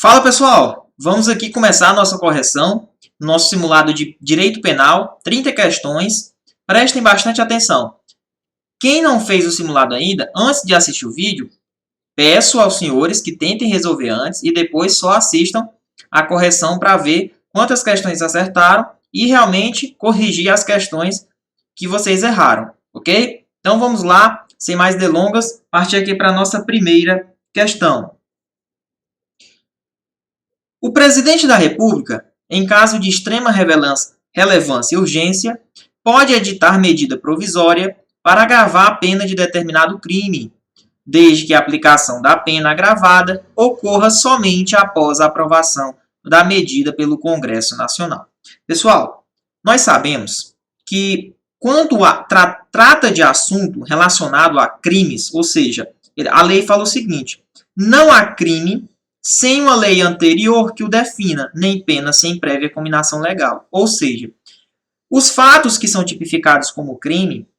Fala pessoal, vamos aqui começar a nossa correção, nosso simulado de Direito Penal, 30 questões. Prestem bastante atenção. Quem não fez o simulado ainda, antes de assistir o vídeo, peço aos senhores que tentem resolver antes e depois só assistam a correção para ver quantas questões acertaram e realmente corrigir as questões que vocês erraram, ok? Então vamos lá, sem mais delongas, partir aqui para a nossa primeira questão. O presidente da República, em caso de extrema relevância e urgência, pode editar medida provisória para agravar a pena de determinado crime, desde que a aplicação da pena agravada ocorra somente após a aprovação da medida pelo Congresso Nacional. Pessoal, nós sabemos que quando trata de assunto relacionado a crimes, ou seja, a lei fala o seguinte: não há crime sem uma lei anterior que o defina, nem pena sem prévia cominação legal. Ou seja, os fatos que são tipificados como crime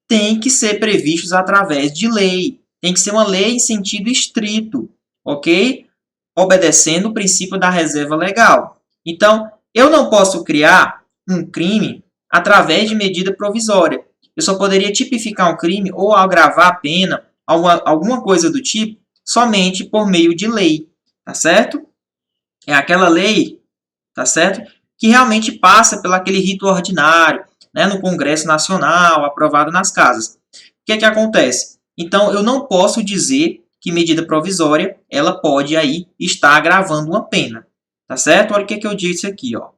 têm que ser previstos através de lei. Tem que ser uma lei em sentido estrito, ok? Obedecendo o princípio da reserva legal. Então, eu não posso criar um crime através de medida provisória. Eu só poderia tipificar um crime ou agravar a pena, alguma coisa do tipo, somente por meio de lei. Tá certo? É aquela lei, tá certo? Que realmente passa pelo aquele rito ordinário, né, no Congresso Nacional, aprovado nas casas. O que é que acontece? Então, eu não posso dizer que medida provisória, ela pode aí estar agravando uma pena. Tá certo? Olha o que é que eu disse aqui, ó.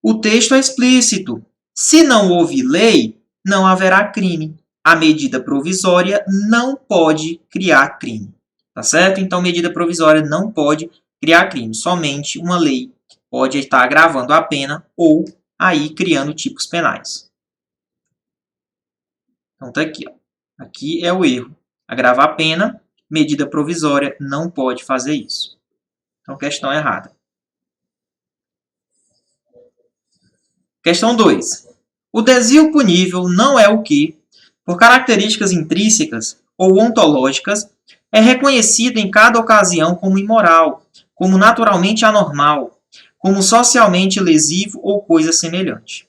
O texto é explícito. Se não houve lei, não haverá crime. A medida provisória não pode criar crime. Tá certo? Então, medida provisória não pode criar crime. Somente uma lei pode estar agravando a pena ou aí criando tipos penais. Então, tá aqui, ó. Aqui é o erro. Agravar a pena, medida provisória não pode fazer isso. Então, questão errada. Questão 2. O desvio punível não é o que, por características intrínsecas ou ontológicas, é reconhecido em cada ocasião como imoral, como naturalmente anormal, como socialmente lesivo ou coisa semelhante.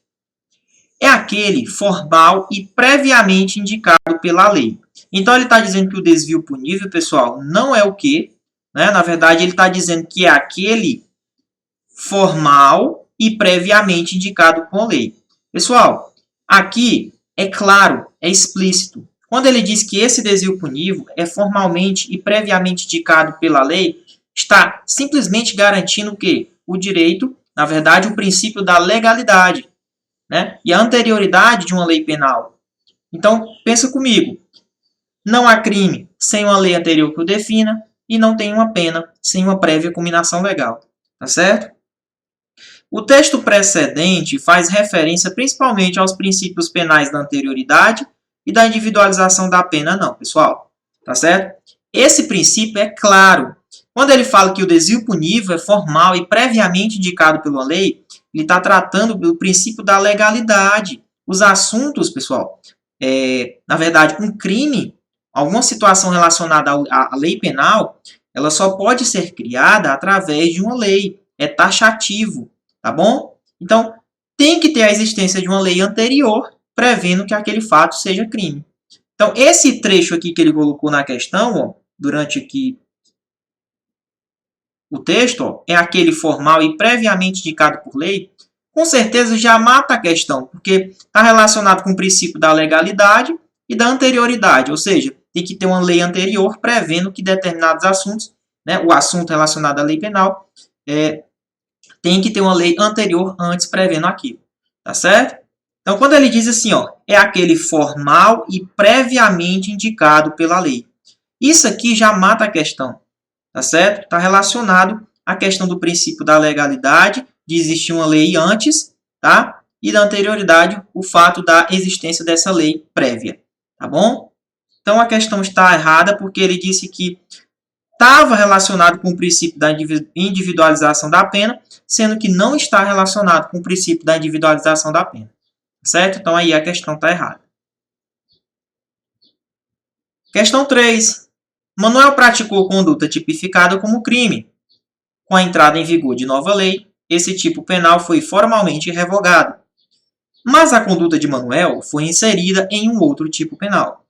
É aquele formal e previamente indicado pela lei. Então, ele está dizendo que o desvio punível, pessoal, não é o que, né? Na verdade, ele está dizendo que é aquele formal e previamente indicado com lei. Pessoal, aqui é claro, é explícito. Quando ele diz que esse desvio punível é formalmente e previamente indicado pela lei, está simplesmente garantindo que o direito, na verdade, o princípio da legalidade, né? E a anterioridade de uma lei penal. Então, pensa comigo. Não há crime sem uma lei anterior que o defina e não tem uma pena sem uma prévia cominação legal. Tá certo? O texto precedente faz referência principalmente aos princípios penais da anterioridade e da individualização da pena, não, pessoal. Tá certo? Esse princípio é claro. Quando ele fala que o desvio punível é formal e previamente indicado pela lei, ele está tratando do princípio da legalidade. Os assuntos, pessoal, na verdade, um crime, alguma situação relacionada à lei penal, ela só pode ser criada através de uma lei. É taxativo. Tá bom? Então, tem que ter a existência de uma lei anterior prevendo que aquele fato seja crime. Então, esse trecho aqui que ele colocou na questão, ó, durante aqui o texto, ó, é aquele formal e previamente indicado por lei, com certeza já mata a questão, porque está relacionado com o princípio da legalidade e da anterioridade, ou seja, tem que ter uma lei anterior prevendo que determinados assuntos, né, o assunto relacionado à lei penal, tem que ter uma lei anterior antes prevendo aquilo, tá certo? Então, quando ele diz assim, ó, é aquele formal e previamente indicado pela lei. Isso aqui já mata a questão, tá certo? Está relacionado à questão do princípio da legalidade, de existir uma lei antes, tá? E da anterioridade, o fato da existência dessa lei prévia, tá bom? Então, a questão está errada porque ele disse que estava relacionado com o princípio da individualização da pena, sendo que não está relacionado com o princípio da individualização da pena. Certo? Então, aí a questão está errada. Questão 3. Manuel praticou conduta tipificada como crime. com a entrada em vigor de nova lei, esse tipo penal foi formalmente revogado. Mas a conduta de Manuel foi inserida em um outro tipo penal.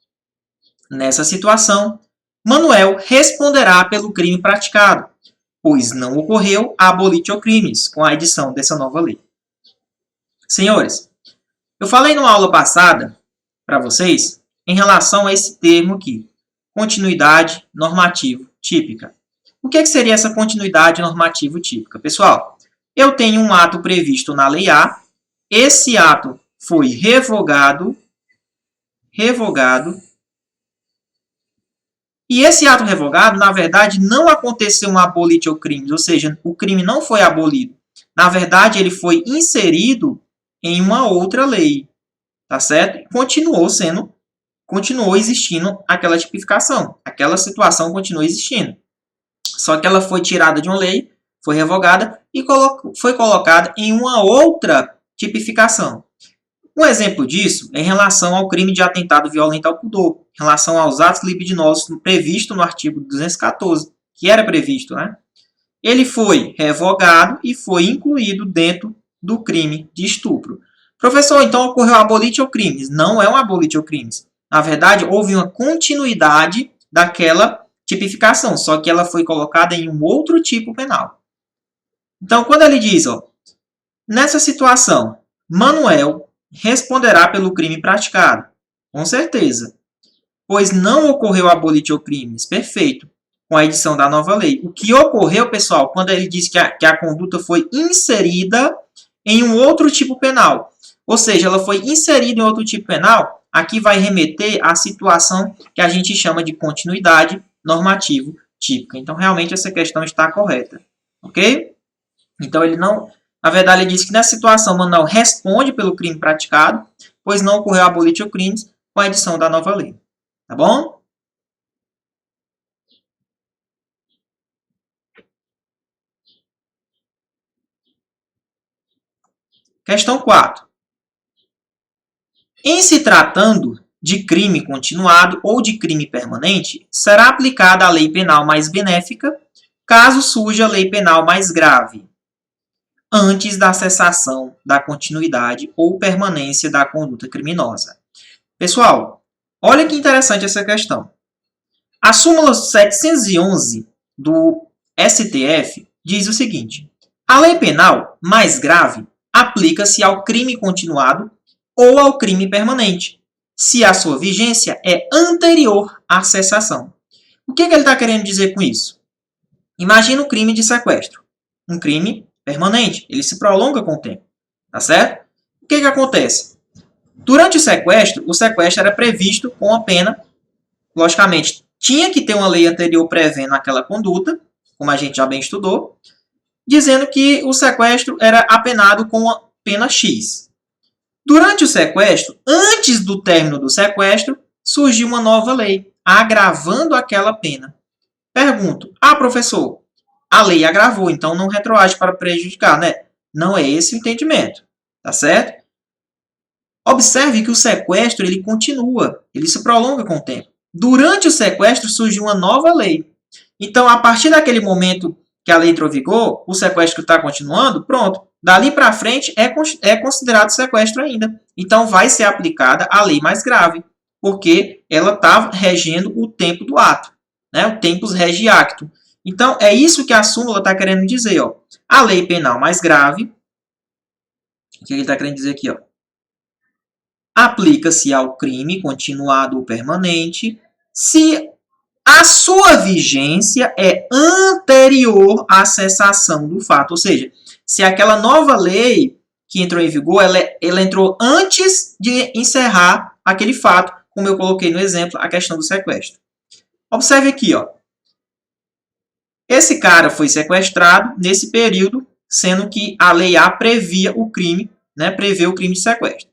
Nessa situação, Manuel responderá pelo crime praticado, pois não ocorreu a abolitio crimes com a edição dessa nova lei. Senhores, eu falei numa aula passada para vocês em relação a esse termo aqui, continuidade normativo típica. O que seria essa continuidade normativo típica? Pessoal, eu tenho um ato previsto na Lei A, esse ato foi revogado, e esse ato revogado, na verdade, não aconteceu um abolitio crimes, ou seja, o crime não foi abolido. Na verdade, ele foi inserido em uma outra lei, tá certo? Continuou existindo aquela tipificação, aquela situação continuou existindo. Só que ela foi tirada de uma lei, foi revogada e foi colocada em uma outra tipificação. Um exemplo disso é em relação ao crime de atentado violento ao pudor, em relação aos atos libidinosos previsto no artigo 214, que era previsto, né? Ele foi revogado e foi incluído dentro do crime de estupro. Professor, então ocorreu abolitio crimes? Não é um abolitio crimes. Na verdade, houve uma continuidade daquela tipificação, só que ela foi colocada em um outro tipo penal. Então, quando ele diz, ó, nessa situação, Manuel responderá pelo crime praticado. Com certeza. Pois não ocorreu abolitio crimes. Perfeito. Com a edição da nova lei. O que ocorreu, pessoal, quando ele diz que a conduta foi inserida em um outro tipo penal. Ou seja, ela foi inserida em outro tipo penal, aqui vai remeter à situação que a gente chama de continuidade normativo típica. Então, realmente, essa questão está correta. Ok? Então, ele não... Na verdade, ele diz que nessa situação, Manuel responde pelo crime praticado, pois não ocorreu abolitio crimes com a edição da nova lei. Tá bom? Questão 4. Em se tratando de crime continuado ou de crime permanente, será aplicada a lei penal mais benéfica, caso surja a lei penal mais grave, antes da cessação da continuidade ou permanência da conduta criminosa. Pessoal, olha que interessante essa questão. A súmula 711 do STF diz o seguinte: a lei penal mais grave aplica-se ao crime continuado ou ao crime permanente, se a sua vigência é anterior à cessação. O que ele está querendo dizer com isso? Imagina o crime de sequestro. Um crime permanente, ele se prolonga com o tempo, tá certo? O que acontece? Durante o sequestro era previsto com a pena, logicamente, tinha que ter uma lei anterior prevendo aquela conduta, como a gente já bem estudou, dizendo que o sequestro era apenado com a pena X. Durante o sequestro, antes do término do sequestro, surgiu uma nova lei, agravando aquela pena. Pergunto, professor, a lei agravou, então não retroage para prejudicar, né? Não é esse o entendimento, tá certo? Observe que o sequestro ele continua, ele se prolonga com o tempo. Durante o sequestro surgiu uma nova lei. Então, a partir daquele momento que a lei entrou em vigor, o sequestro está continuando, pronto. Dali para frente é considerado sequestro ainda. Então, vai ser aplicada a lei mais grave, porque ela está regendo o tempo do ato, né? O tempus regi actum. Então, é isso que a súmula está querendo dizer. Ó. A lei penal mais grave, o que ele está querendo dizer aqui? Ó? Aplica-se ao crime continuado ou permanente se a sua vigência é anterior à cessação do fato. Ou seja, se aquela nova lei que entrou em vigor, ela entrou antes de encerrar aquele fato, como eu coloquei no exemplo, a questão do sequestro. Observe aqui, ó. Esse cara foi sequestrado nesse período, sendo que a lei A previa o crime, né, prevê o crime de sequestro.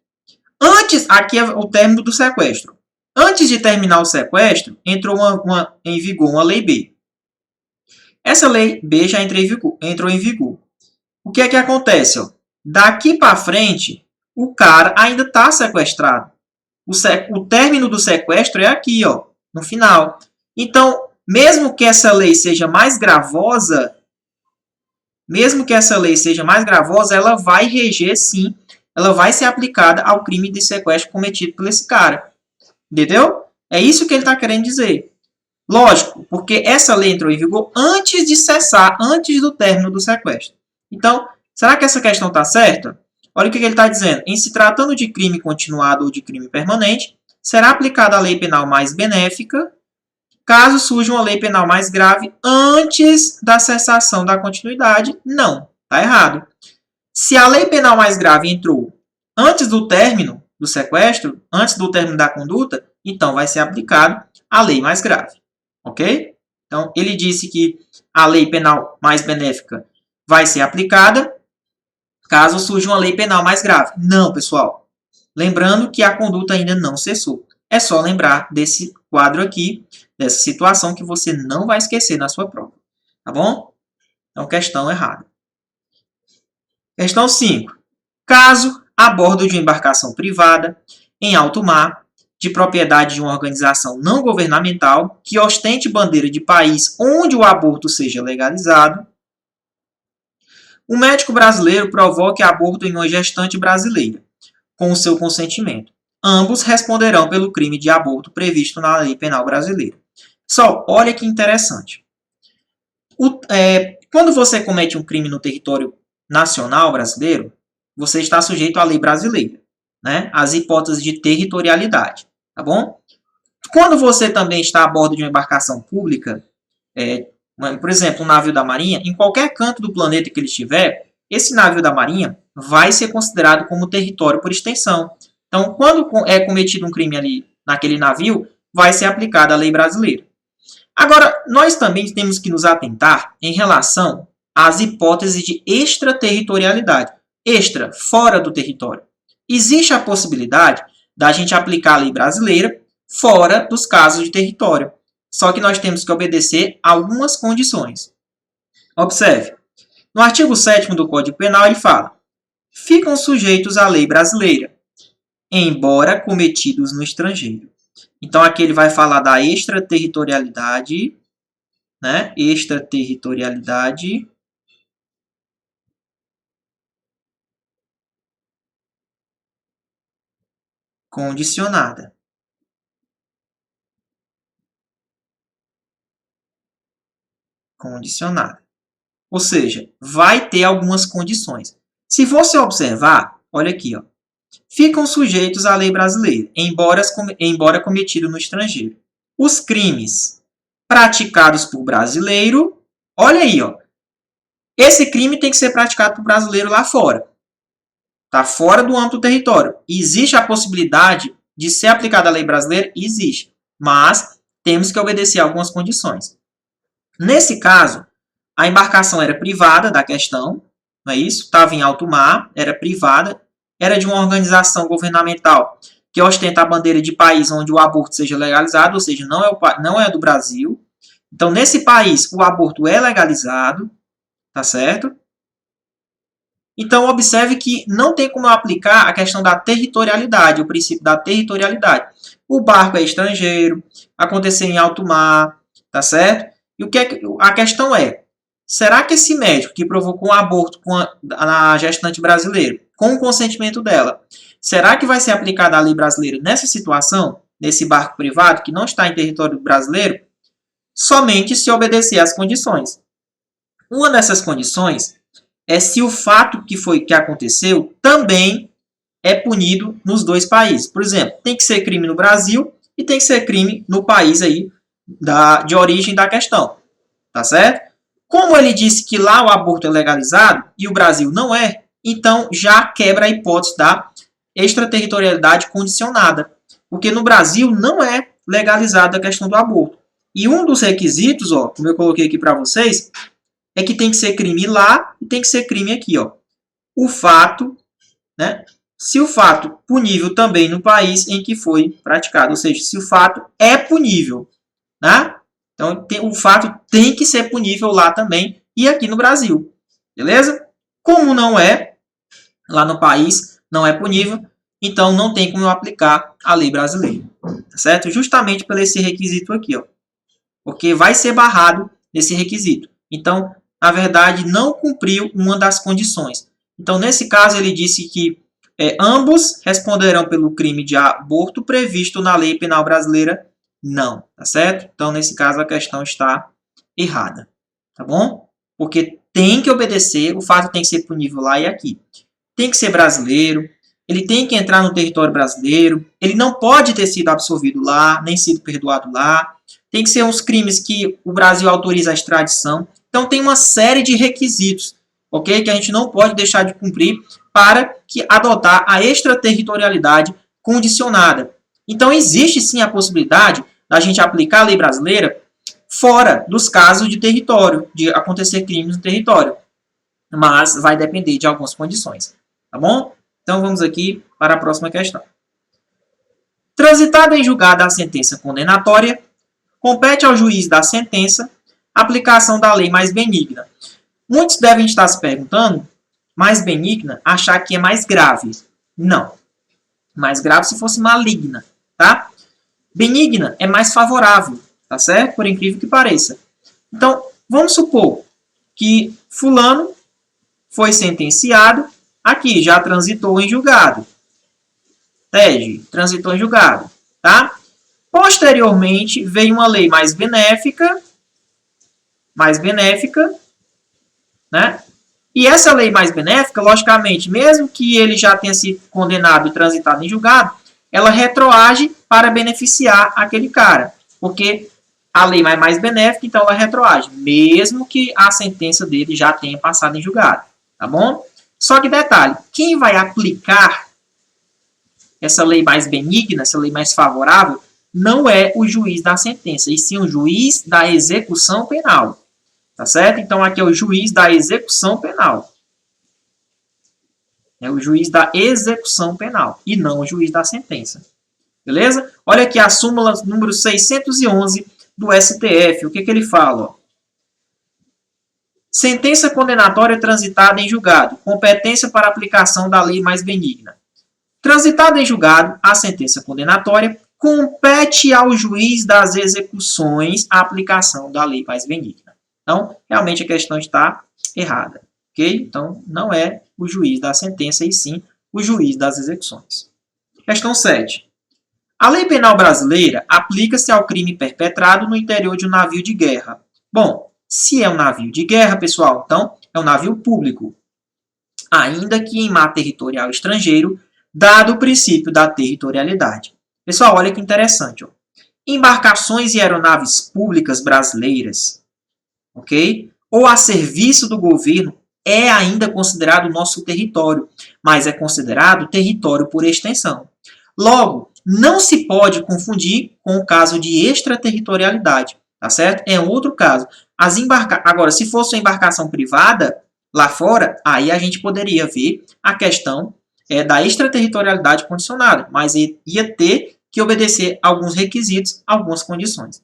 Aqui é o término do sequestro. Antes de terminar o sequestro, entrou em vigor uma lei B. Essa lei B já entrou em vigor. O que é que acontece? Ó? Daqui para frente, o cara ainda está sequestrado. O término do sequestro é aqui, ó, no final. Então, mesmo que essa lei seja mais gravosa, mesmo que essa lei seja mais gravosa, ela vai reger sim, ela vai ser aplicada ao crime de sequestro cometido por esse cara. Entendeu? É isso que ele está querendo dizer. Lógico, porque essa lei entrou em vigor antes de cessar, antes do término do sequestro. Então, será que essa questão está certa? Olha o que ele está dizendo. Em se tratando de crime continuado ou de crime permanente, será aplicada a lei penal mais benéfica caso surja uma lei penal mais grave antes da cessação da continuidade. Não, está errado. Se a lei penal mais grave entrou antes do término do sequestro, antes do término da conduta, então vai ser aplicado a lei mais grave. Ok? Então, ele disse que a lei penal mais benéfica vai ser aplicada caso surja uma lei penal mais grave. Não, pessoal. Lembrando que a conduta ainda não cessou. É só lembrar desse quadro aqui, dessa situação que você não vai esquecer na sua prova. Tá bom? Então, questão errada. Questão 5. Caso, a bordo de uma embarcação privada, em alto mar, de propriedade de uma organização não governamental, que ostente bandeira de país onde o aborto seja legalizado, o médico brasileiro provoque aborto em uma gestante brasileira, com o seu consentimento. Ambos responderão pelo crime de aborto previsto na lei penal brasileira. Só, olha que interessante. Quando você comete um crime no território nacional brasileiro, você está sujeito à lei brasileira, né? As hipóteses de territorialidade, tá bom? Quando você também está a bordo de uma embarcação pública, por exemplo, um navio da Marinha, em qualquer canto do planeta que ele estiver, esse navio da Marinha vai ser considerado como território por extensão. Então, quando é cometido um crime ali naquele navio, vai ser aplicada a lei brasileira. Agora, nós também temos que nos atentar em relação às hipóteses de extraterritorialidade. Extra, fora do território. Existe a possibilidade da gente aplicar a lei brasileira fora dos casos de território. Só que nós temos que obedecer a algumas condições. Observe. No artigo 7º do Código Penal, ele fala: ficam sujeitos à lei brasileira, embora cometidos no estrangeiro. Então, aqui ele vai falar da extraterritorialidade, né? Extraterritorialidade condicionada. Condicionada. Ou seja, vai ter algumas condições. Se você observar, olha aqui, ó, ficam sujeitos à lei brasileira, embora cometido no estrangeiro. Os crimes praticados por brasileiro, olha aí, ó, esse crime tem que ser praticado por brasileiro lá fora. Está fora do âmbito do território. Existe a possibilidade de ser aplicada a lei brasileira? Existe. Mas temos que obedecer a algumas condições. Nesse caso, a embarcação era privada da questão, não é isso? Estava em alto mar, era privada, era de uma organização governamental que ostenta a bandeira de país onde o aborto seja legalizado, ou seja, não é do Brasil. Então, nesse país, o aborto é legalizado, tá certo? Então, observe que não tem como aplicar a questão da territorialidade, o princípio da territorialidade. O barco é estrangeiro, aconteceu em alto mar, tá certo? E a questão é, será que esse médico que provocou um aborto na gestante brasileira, com o consentimento dela, será que vai ser aplicada a lei brasileira nessa situação, nesse barco privado que não está em território brasileiro? Somente se obedecer às condições. Uma dessas condições é se o fato que aconteceu também é punido nos dois países. Por exemplo, tem que ser crime no Brasil e tem que ser crime no país aí de origem da questão. Tá certo? Como ele disse que lá o aborto é legalizado e o Brasil não é, então já quebra a hipótese da extraterritorialidade condicionada. Porque no Brasil não é legalizada a questão do aborto. E um dos requisitos, ó, como eu coloquei aqui para vocês, é que tem que ser crime lá e tem que ser crime aqui, ó. O fato, né? Se o fato punível também no país em que foi praticado, ou seja, se o fato é punível, né? Então, o fato tem que ser punível lá também e aqui no Brasil, beleza? Como não é, lá no país não é punível, então não tem como eu aplicar a lei brasileira, tá certo? Justamente por esse requisito aqui, ó. Porque vai ser barrado esse requisito. Então, na verdade, não cumpriu uma das condições. Então, nesse caso, ele disse que ambos responderão pelo crime de aborto previsto na lei penal brasileira. Não, tá certo? Então, nesse caso, a questão está errada, tá bom? Porque tem que obedecer, o fato tem que ser punível lá e aqui. Tem que ser brasileiro, ele tem que entrar no território brasileiro, ele não pode ter sido absolvido lá, nem sido perdoado lá, tem que ser uns crimes que o Brasil autoriza a extradição. Então, tem uma série de requisitos, ok? Que a gente não pode deixar de cumprir para que adotar a extraterritorialidade condicionada. Então, existe sim a possibilidade da gente aplicar a lei brasileira fora dos casos de território, de acontecer crimes no território. Mas vai depender de algumas condições, tá bom? Então, vamos aqui para a próxima questão. Transitada em julgado a sentença condenatória, compete ao juiz da sentença a aplicação da lei mais benigna. Muitos devem estar se perguntando, mais benigna, achar que é mais grave. Não. Mais grave se fosse maligna, tá? Benigna é mais favorável, tá certo? Por incrível que pareça. Então, vamos supor que fulano foi sentenciado, aqui, já transitou em julgado. TED, transitou em julgado, tá? Posteriormente, veio uma lei mais benéfica, né? E essa lei mais benéfica, logicamente, mesmo que ele já tenha sido condenado e transitado em julgado, ela retroage para beneficiar aquele cara. Porque a lei é mais benéfica, então ela retroage, mesmo que a sentença dele já tenha passado em julgado. Tá bom? Só que detalhe, quem vai aplicar essa lei mais benigna, essa lei mais favorável, não é o juiz da sentença, e sim o juiz da execução penal. Tá certo? Então, aqui é o juiz da execução penal. É o juiz da execução penal, e não o juiz da sentença. Beleza? Olha aqui a súmula número 611 do STF. O que ele fala? Ó? Sentença condenatória transitada em julgado. Competência para aplicação da lei mais benigna. Transitada em julgado, a sentença condenatória compete ao juiz das execuções a aplicação da lei mais benigna. Então, realmente a questão está errada. Ok? Então, não é o juiz da sentença, e sim o juiz das execuções. Questão 7. A lei penal brasileira aplica-se ao crime perpetrado no interior de um navio de guerra. Bom, se é um navio de guerra, pessoal, então é um navio público. Ainda que em mar territorial estrangeiro, dado o princípio da territorialidade. Pessoal, olha que interessante. Ó. Embarcações e aeronaves públicas brasileiras, ok? Ou a serviço do governo, é ainda considerado nosso território, mas é considerado território por extensão. Logo, não se pode confundir com o caso de extraterritorialidade, tá certo? É outro caso. Agora, se fosse uma embarcação privada, lá fora, aí a gente poderia ver a questão da extraterritorialidade condicionada, mas ia ter que obedecer alguns requisitos, algumas condições.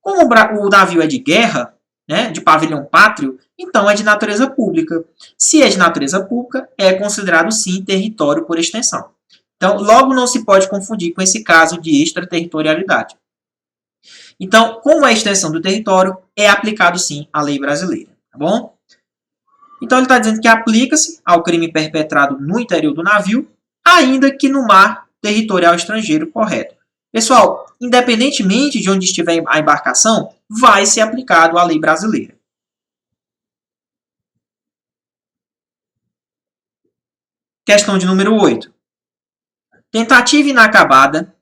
Como o navio é de guerra, né, de pavilhão pátrio, então é de natureza pública. Se é de natureza pública, é considerado sim território por extensão. Então, logo não se pode confundir com esse caso de extraterritorialidade. Então, como é a extensão do território, é aplicado sim a lei brasileira, tá bom? Então, ele está dizendo que aplica-se ao crime perpetrado no interior do navio, ainda que no mar territorial estrangeiro, correto. Pessoal, independentemente de onde estiver a embarcação, vai ser aplicado a lei brasileira. Questão de número 8. Tentativa inacabada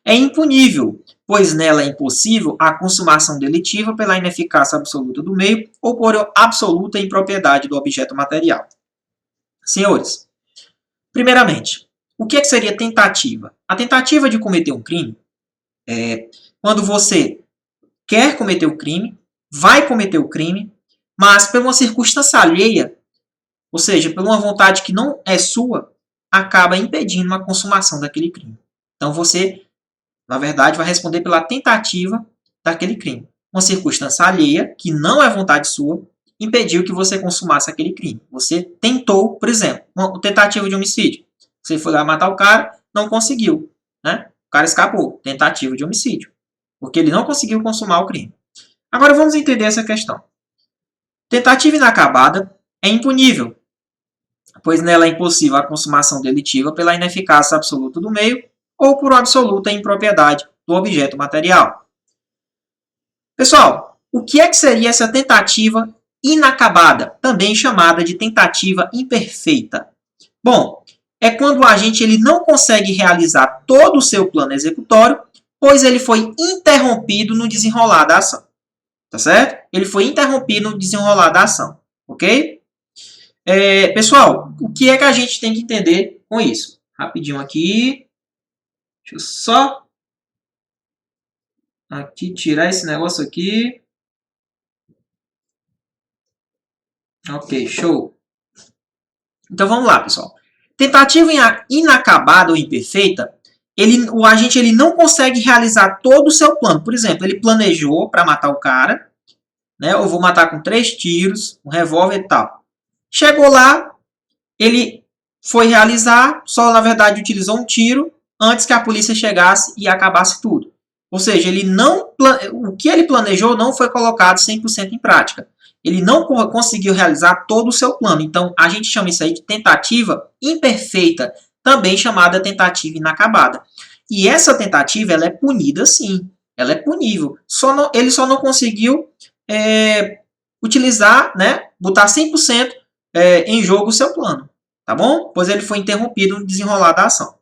é impunível, pois nela é impossível a consumação delitiva pela ineficácia absoluta do meio ou por absoluta impropriedade do objeto material. Senhores, primeiramente, o que seria tentativa? A tentativa de cometer um crime é quando você quer cometer o crime, vai cometer o crime, mas por uma circunstância alheia, ou seja, por uma vontade que não é sua, acaba impedindo a consumação daquele crime. Então, você, na verdade, vai responder pela tentativa daquele crime. Uma circunstância alheia, que não é vontade sua, impediu que você consumasse aquele crime. Você tentou, por exemplo, uma tentativa de homicídio. Você foi lá matar o cara, não conseguiu. Né? O cara escapou. Tentativa de homicídio. Porque ele não conseguiu consumar o crime. Agora, vamos entender essa questão. Tentativa inacabada é impunível, pois nela é impossível a consumação delitiva pela ineficácia absoluta do meio ou por absoluta impropriedade do objeto material. Pessoal, o que é que seria essa tentativa inacabada, também chamada de tentativa imperfeita? Bom, é quando o agente ele não consegue realizar todo o seu plano executório, pois ele foi interrompido no desenrolar da ação. Tá certo? Ele foi interrompido no desenrolar da ação. Ok? Pessoal, o que é que a gente tem que entender com isso? Rapidinho aqui. Deixa eu só aqui tirar esse negócio aqui. Ok, show. Então vamos lá, pessoal. Tentativa inacabada ou imperfeita, o agente ele não consegue realizar todo o seu plano. Por exemplo, ele planejou para matar o cara, né? Eu vou matar com 3 tiros, um revólver e tal. Chegou lá, ele foi realizar, só na verdade utilizou um tiro antes que a polícia chegasse e acabasse tudo. Ou seja, o que ele planejou não foi colocado 100% em prática. Ele não conseguiu realizar todo o seu plano. Então, a gente chama isso aí de tentativa imperfeita, também chamada tentativa inacabada. E essa tentativa ela é punida sim, ela é punível. Ele só não conseguiu utilizar, né, botar 100% em jogo o seu plano. Tá bom? Pois ele foi interrompido no desenrolar da ação.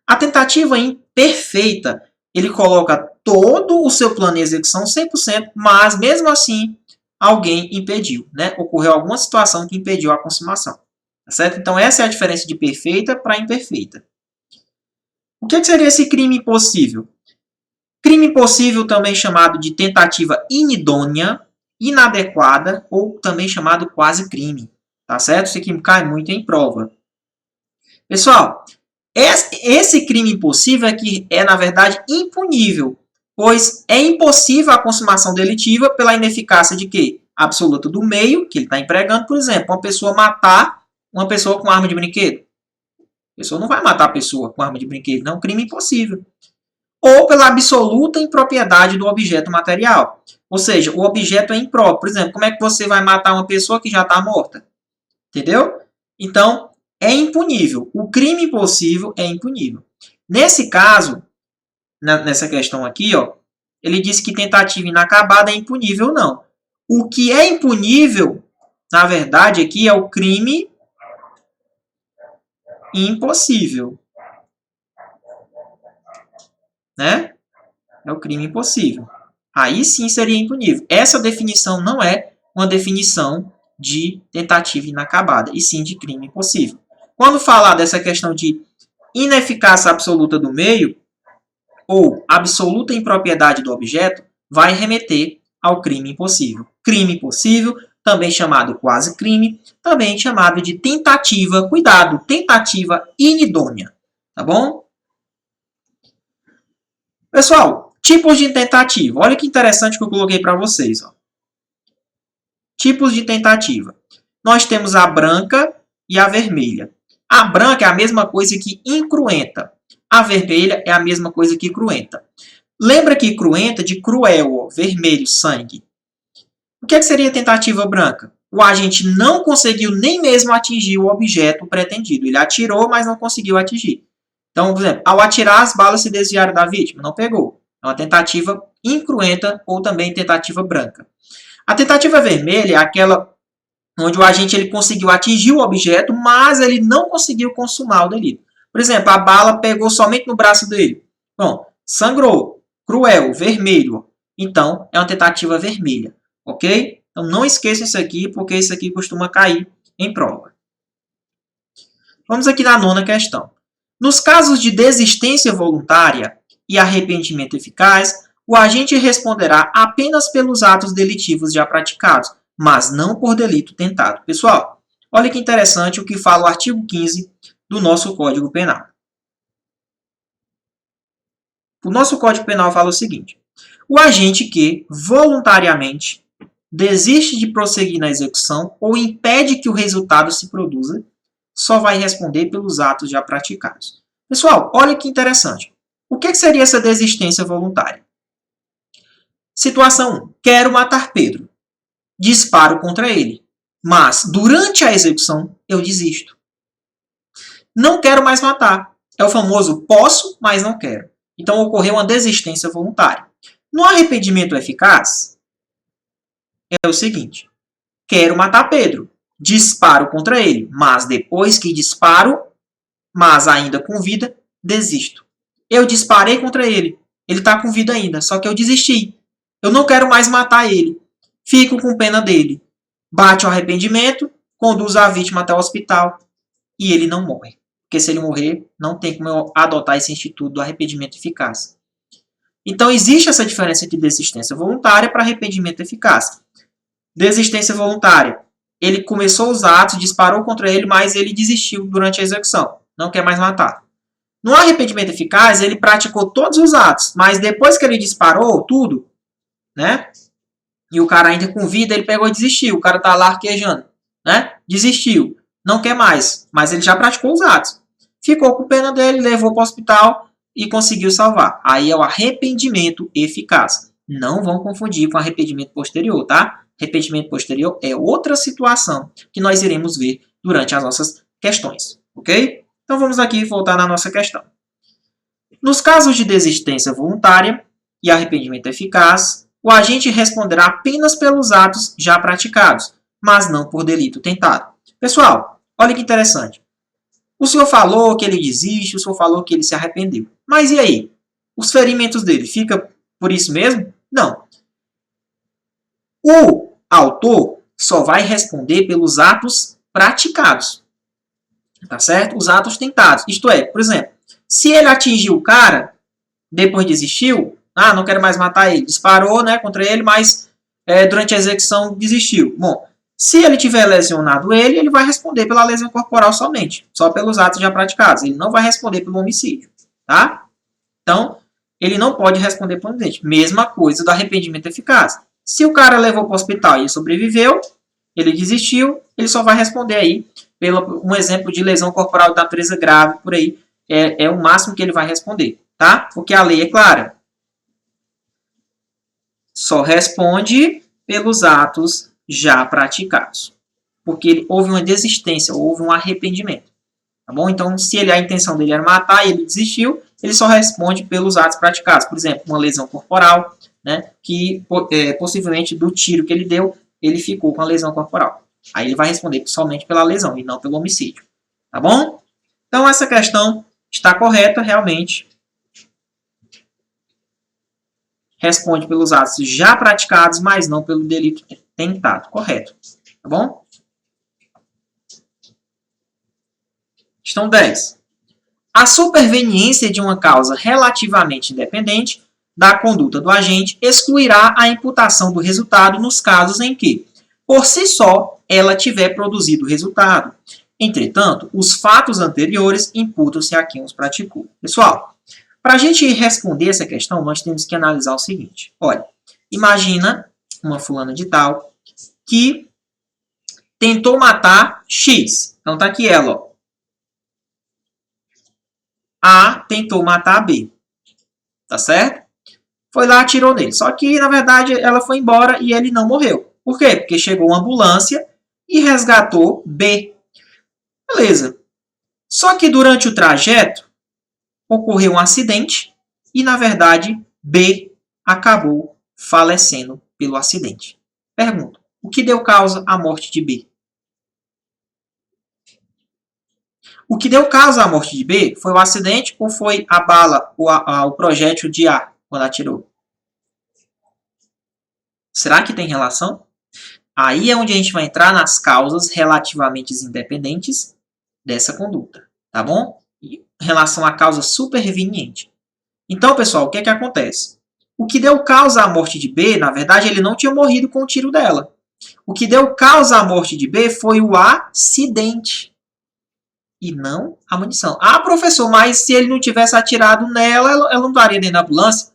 A tentativa imperfeita, ele coloca todo o seu plano em execução 100%, mas mesmo assim alguém impediu, né? Ocorreu alguma situação que impediu a consumação. Tá certo? Então essa é a diferença de perfeita para imperfeita. O que seria esse crime impossível? Crime impossível também chamado de tentativa inidônea, inadequada ou também chamado quase crime. Tá certo? Isso aqui cai muito em prova. Pessoal, esse crime impossível é que é, na verdade, impunível, pois é impossível a consumação delitiva pela ineficácia de quê? Absoluta do meio, que ele está empregando, por exemplo, uma pessoa matar uma pessoa com arma de brinquedo. A pessoa não vai matar a pessoa com arma de brinquedo, não é um crime impossível. Ou pela absoluta impropriedade do objeto material. Ou seja, o objeto é impróprio. Por exemplo, como é que você vai matar uma pessoa que já está morta? Entendeu? Então, é impunível. O crime impossível é impunível. Nesse caso, nessa questão aqui, ó, ele diz que tentativa inacabada é impunível, não. O que é impunível, na verdade, aqui é o crime impossível. Né? É o crime impossível. Aí sim seria impunível. Essa definição não é uma definição de tentativa inacabada, e sim de crime impossível. Quando falar dessa questão de ineficácia absoluta do meio, ou absoluta impropriedade do objeto, vai remeter ao crime impossível. Crime impossível, também chamado quase crime, também chamado de tentativa, cuidado, tentativa inidônea. Tá bom? Pessoal, tipos de tentativa. Olha que interessante que eu coloquei para vocês. Ó. Tipos de tentativa. Nós temos a branca e a vermelha. A branca é a mesma coisa que incruenta. A vermelha é a mesma coisa que cruenta. Lembra que cruenta de cruel, ó, vermelho, sangue. O que seria tentativa branca? O agente não conseguiu nem mesmo atingir o objeto pretendido. Ele atirou, mas não conseguiu atingir. Então, por exemplo, ao atirar, as balas se desviaram da vítima. Não pegou. É uma tentativa incruenta ou também tentativa branca. A tentativa vermelha é aquela onde o agente ele conseguiu atingir o objeto, mas ele não conseguiu consumar o delito. Por exemplo, a bala pegou somente no braço dele. Bom, sangrou, cruel, vermelho. Então, é uma tentativa vermelha. Ok? Então, não esqueça isso aqui, porque isso aqui costuma cair em prova. Vamos aqui na nona questão. Nos casos de desistência voluntária e arrependimento eficaz, o agente responderá apenas pelos atos delitivos já praticados, mas não por delito tentado. Pessoal, olha que interessante o que fala o artigo 15 do nosso Código Penal. O nosso Código Penal fala o seguinte: o agente que, voluntariamente, desiste de prosseguir na execução ou impede que o resultado se produza, só vai responder pelos atos já praticados. Pessoal, olha que interessante. O que seria essa desistência voluntária? Situação 1. Quero matar Pedro. disparo contra ele. Mas, durante a execução, eu desisto. Não quero mais matar. É o famoso posso, mas não quero. Então, ocorreu uma desistência voluntária. No arrependimento eficaz, é o seguinte. Quero matar Pedro. Disparo contra ele. Mas, depois que disparo, mas ainda com vida, desisto. Eu disparei contra ele. Ele está com vida ainda, só que eu desisti. Eu não quero mais matar ele. Fico com pena dele. Bate o arrependimento, conduz a vítima até o hospital e ele não morre. Porque se ele morrer, não tem como eu adotar esse instituto do arrependimento eficaz. Então, existe essa diferença entre desistência voluntária para arrependimento eficaz. Desistência voluntária. Ele começou os atos, disparou contra ele, mas ele desistiu durante a execução. Não quer mais matar. No arrependimento eficaz, ele praticou todos os atos, mas depois que ele disparou tudo, né? E o cara ainda com vida, ele pegou e desistiu. O cara tá lá arquejando, né? Desistiu. Não quer mais, mas ele já praticou os atos. Ficou com pena dele, levou para o hospital e conseguiu salvar. Aí é o arrependimento eficaz. Não vão confundir com arrependimento posterior, tá? Arrependimento posterior é outra situação que nós iremos ver durante as nossas questões, ok? Então vamos aqui voltar na nossa questão. Nos casos de desistência voluntária e arrependimento eficaz, o agente responderá apenas pelos atos já praticados, mas não por delito tentado. Pessoal, olha que interessante. O senhor falou que ele desiste, o senhor falou que ele se arrependeu. Mas e aí? Os ferimentos dele fica por isso mesmo? Não. O autor só vai responder pelos atos praticados. Tá certo? Os atos tentados. Isto é, por exemplo, se ele atingiu o cara, depois desistiu, não quero mais matar ele, disparou, né, contra ele, mas durante a execução desistiu. Bom, se ele tiver lesionado ele vai responder pela lesão corporal somente, só pelos atos já praticados. Ele não vai responder pelo homicídio, tá? Então, ele não pode responder por homicídio. Mesma coisa do arrependimento eficaz. Se o cara levou para o hospital e ele sobreviveu, ele desistiu, ele só vai responder aí pelo um exemplo de lesão corporal de natureza grave, por aí, é o máximo que ele vai responder, tá? Porque a lei é clara. Só responde pelos atos já praticados. Porque houve uma desistência, houve um arrependimento. Tá bom? Então, se a intenção dele era matar e ele desistiu, ele só responde pelos atos praticados. Por exemplo, uma lesão corporal, né, que possivelmente do tiro que ele deu, ele ficou com a lesão corporal. Aí ele vai responder somente pela lesão e não pelo homicídio. Tá bom? Então, essa questão está correta, realmente. Responde pelos atos já praticados, mas não pelo delito tentado. Correto. Tá bom? Questão 10. A superveniência de uma causa relativamente independente da conduta do agente excluirá a imputação do resultado nos casos em que, por si só, ela tiver produzido o resultado. Entretanto, os fatos anteriores imputam-se a quem os praticou. Pessoal, para a gente responder essa questão, nós temos que analisar o seguinte. Olha, imagina uma fulana de tal que tentou matar X. Então, tá aqui ela, ó. A tentou matar B. Tá certo? Foi lá, atirou nele. Só que, na verdade, ela foi embora e ele não morreu. Por quê? Porque chegou uma ambulância e resgatou B. Beleza. Só que durante o trajeto, ocorreu um acidente e, na verdade, B acabou falecendo pelo acidente. Pergunta, o que deu causa à morte de B? O que deu causa à morte de B foi o acidente ou foi a bala, o projétil de A, quando atirou? Será que tem relação? Aí é onde a gente vai entrar nas causas relativamente independentes dessa conduta, tá bom? Em relação à causa superveniente. Então, pessoal, o que é que acontece? O que deu causa à morte de B, na verdade, ele não tinha morrido com o tiro dela. O que deu causa à morte de B foi o acidente e não a munição. Ah, professor, mas se ele não tivesse atirado nela, ela não estaria dentro da ambulância?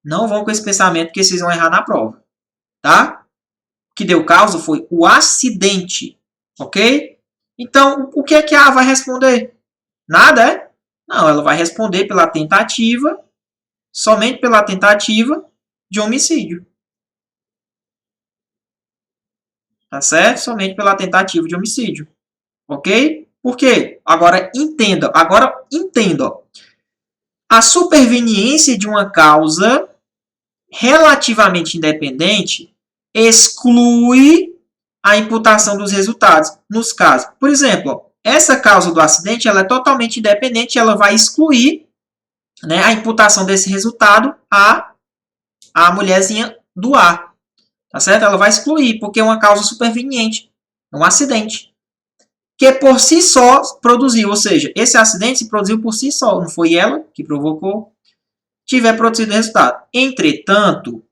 Não vão com esse pensamento que vocês vão errar na prova, tá? O que deu causa foi o acidente, ok? Então, o que é que a A vai responder? Nada, é? Não, ela vai responder pela tentativa, somente pela tentativa de homicídio. tá certo? Somente pela tentativa de homicídio, ok? Por quê? Agora entenda, ó. A superveniência de uma causa relativamente independente exclui a imputação dos resultados nos casos. Por exemplo, essa causa do acidente ela é totalmente independente, ela vai excluir, né, a imputação desse resultado à mulherzinha do A. Tá certo? Ela vai excluir, porque é uma causa superveniente, é um acidente, que por si só produziu, ou seja, esse acidente se produziu por si só, não foi ela que provocou, tiver produzido o resultado. Entretanto,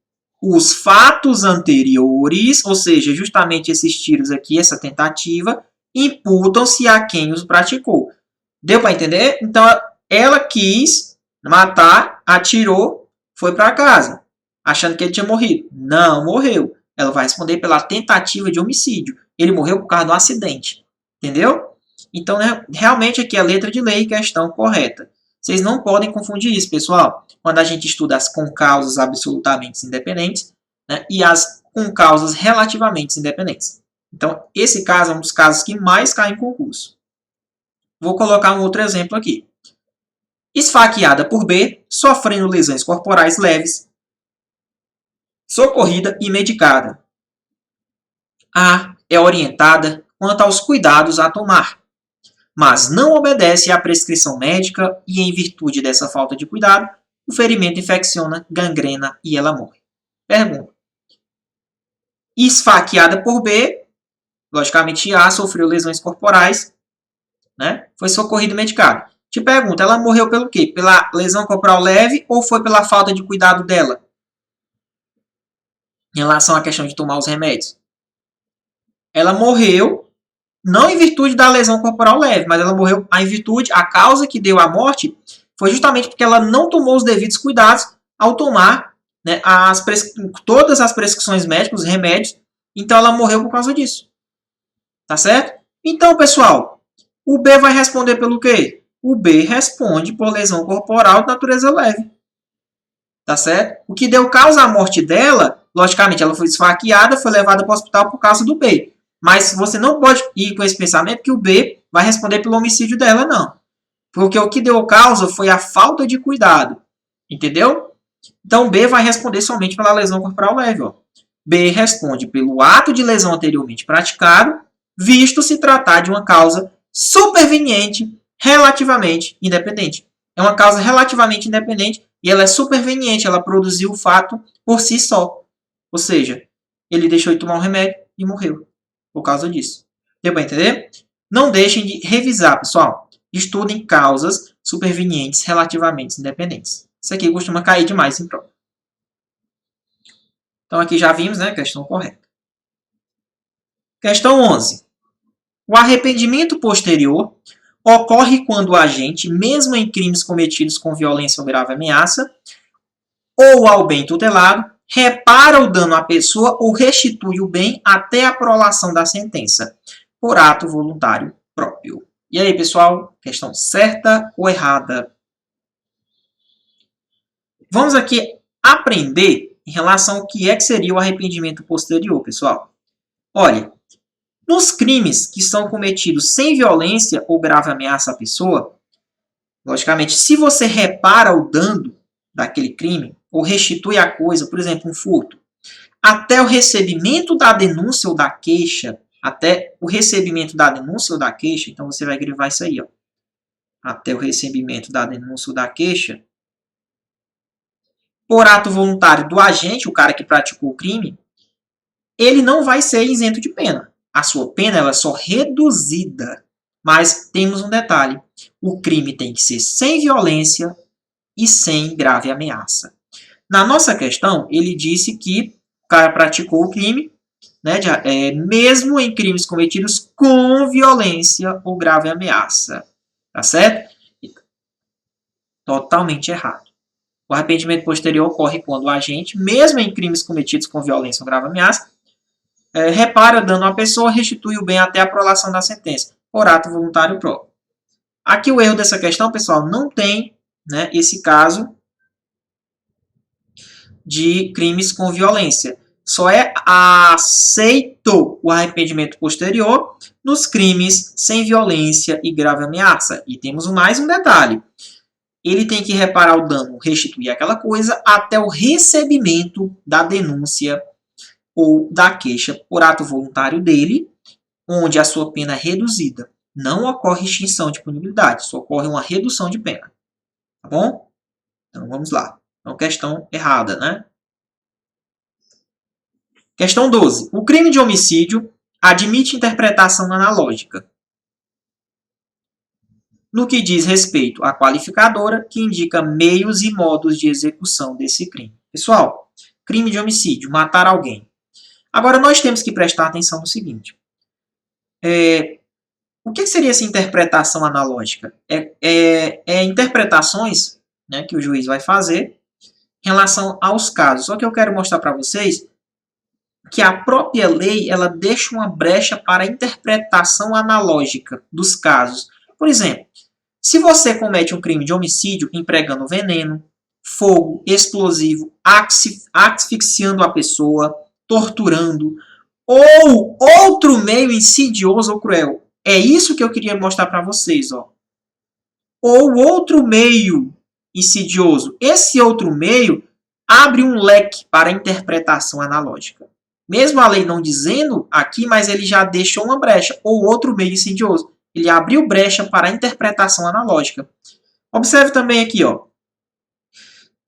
os fatos anteriores, ou seja, justamente esses tiros aqui, essa tentativa, imputam-se a quem os praticou. Deu para entender? Então, ela quis matar, atirou, foi para casa, achando que ele tinha morrido. Não morreu. Ela vai responder pela tentativa de homicídio. Ele morreu por causa do acidente. Entendeu? Então, né, realmente aqui é a letra de lei, questão correta. Vocês não podem confundir isso, pessoal, quando a gente estuda as com causas absolutamente independentes, né, e as com causas relativamente independentes. Então, esse caso é um dos casos que mais cai em concurso. Vou colocar um outro exemplo aqui. Esfaqueada por B, sofrendo lesões corporais leves, socorrida e medicada. A é orientada quanto aos cuidados a tomar, mas não obedece à prescrição médica e, em virtude dessa falta de cuidado, o ferimento infecciona, gangrena e ela morre. Pergunta. Esfaqueada por B, logicamente A sofreu lesões corporais, né? Foi socorrida e medicada. Te pergunto, ela morreu pelo quê? Pela lesão corporal leve ou foi pela falta de cuidado dela? Em relação à questão de tomar os remédios. Ela morreu não em virtude da lesão corporal leve, mas ela morreu em virtude, a causa que deu a morte foi justamente porque ela não tomou os devidos cuidados ao tomar, né, todas as prescrições médicas, os remédios, então ela morreu por causa disso. Tá certo? Então, pessoal, o B vai responder pelo quê? O B responde por lesão corporal de natureza leve. Tá certo? O que deu causa à morte dela, logicamente, ela foi esfaqueada, foi levada para o hospital por causa do B. Mas você não pode ir com esse pensamento que o B vai responder pelo homicídio dela, não. Porque o que deu causa foi a falta de cuidado. Entendeu? Então, B vai responder somente pela lesão corporal leve. Ó. B responde pelo ato de lesão anteriormente praticado, visto se tratar de uma causa superveniente, relativamente independente. É uma causa relativamente independente e ela é superveniente, ela produziu o fato por si só. Ou seja, ele deixou de tomar um remédio e morreu por causa disso. Deu para entender? Não deixem de revisar, pessoal. Estudem causas supervenientes relativamente independentes. Isso aqui costuma cair demais em prova. Então, aqui já vimos, né? Questão correta. Questão 11. O arrependimento posterior ocorre quando o agente, mesmo em crimes cometidos com violência ou grave ameaça, ou ao bem tutelado, repara o dano à pessoa ou restitui o bem até a prolação da sentença, por ato voluntário próprio. E aí, pessoal, questão certa ou errada? Vamos aqui aprender em relação ao que seria o arrependimento posterior, pessoal. Olha, nos crimes que são cometidos sem violência ou grave ameaça à pessoa, logicamente, se você repara o dano daquele crime, ou restitui a coisa, por exemplo, um furto, até o recebimento da denúncia ou da queixa, então você vai gravar isso aí, ó. Até o recebimento da denúncia ou da queixa, por ato voluntário do agente, o cara que praticou o crime, ele não vai ser isento de pena. A sua pena ela é só reduzida. Mas temos um detalhe. O crime tem que ser sem violência e sem grave ameaça. Na nossa questão, ele disse que o cara praticou o crime, né, mesmo em crimes cometidos com violência ou grave ameaça. Tá certo? Totalmente errado. O arrependimento posterior ocorre quando o agente, mesmo em crimes cometidos com violência ou grave ameaça, repara dano à pessoa, restitui o bem até a prolação da sentença, por ato voluntário próprio. Aqui o erro dessa questão, pessoal, não tem, né, esse caso de crimes com violência. só é aceito o arrependimento posterior nos crimes sem violência e grave ameaça. E temos mais um detalhe. Ele tem que reparar o dano, restituir aquela coisa até o recebimento da denúncia ou da queixa por ato voluntário dele, onde a sua pena é reduzida. Não ocorre extinção de punibilidade, só ocorre uma redução de pena. Tá bom? Então vamos lá. Então, questão errada, né? Questão 12. O crime de homicídio admite interpretação analógica no que diz respeito à qualificadora, que indica meios e modos de execução desse crime. Pessoal, crime de homicídio, matar alguém. Agora, nós temos que prestar atenção no seguinte. O que seria essa interpretação analógica? Interpretações, né, que o juiz vai fazer em relação aos casos. Só que eu quero mostrar para vocês que a própria lei ela deixa uma brecha para a interpretação analógica dos casos. Por exemplo, se você comete um crime de homicídio empregando veneno, fogo, explosivo, asfixiando a pessoa, torturando, ou outro meio insidioso ou cruel. É isso que eu queria mostrar para vocês. Ó. Ou outro meio insidioso. Esse outro meio abre um leque para a interpretação analógica. Mesmo a lei não dizendo aqui, mas ele já deixou uma brecha. Ou outro meio insidioso. Ele abriu brecha para a interpretação analógica. Observe também aqui, ó.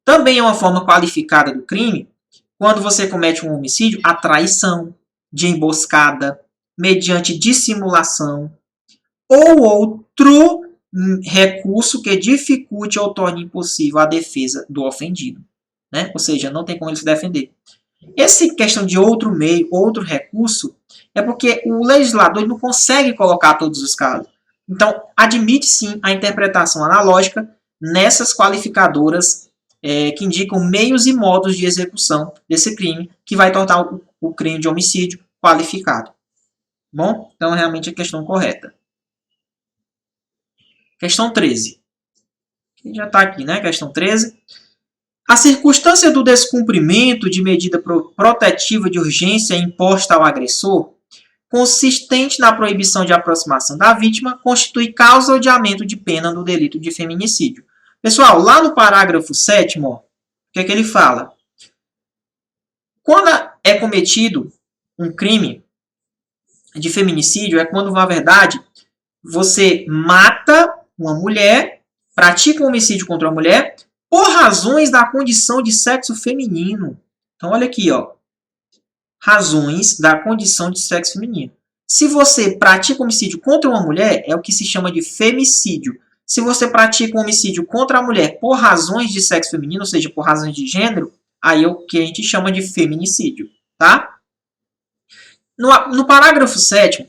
Também é uma forma qualificada do crime quando você comete um homicídio, a traição, de emboscada, mediante dissimulação, ou outro recurso que dificulte ou torne impossível a defesa do ofendido. Né? Ou seja, não tem como ele se defender. Essa questão de outro meio, outro recurso, é porque o legislador não consegue colocar todos os casos. Então, admite sim a interpretação analógica nessas qualificadoras que indicam meios e modos de execução desse crime, que vai tornar o crime de homicídio qualificado. Bom, então realmente é a questão correta. Questão 13. Já está aqui, né? Questão 13. A circunstância do descumprimento de medida protetiva de urgência imposta ao agressor, consistente na proibição de aproximação da vítima, constitui causa de aumento de pena no delito de feminicídio. Pessoal, lá no parágrafo 7º, o que é que ele fala? Quando é cometido um crime de feminicídio, é quando, na verdade, você mata uma mulher, pratica um homicídio contra uma mulher, por razões da condição de sexo feminino. Então, olha aqui, ó. Razões da condição de sexo feminino. Se você pratica homicídio contra uma mulher, é o que se chama de femicídio. Se você pratica um homicídio contra a mulher por razões de sexo feminino, ou seja, por razões de gênero, aí é o que a gente chama de feminicídio, tá? No parágrafo 7º,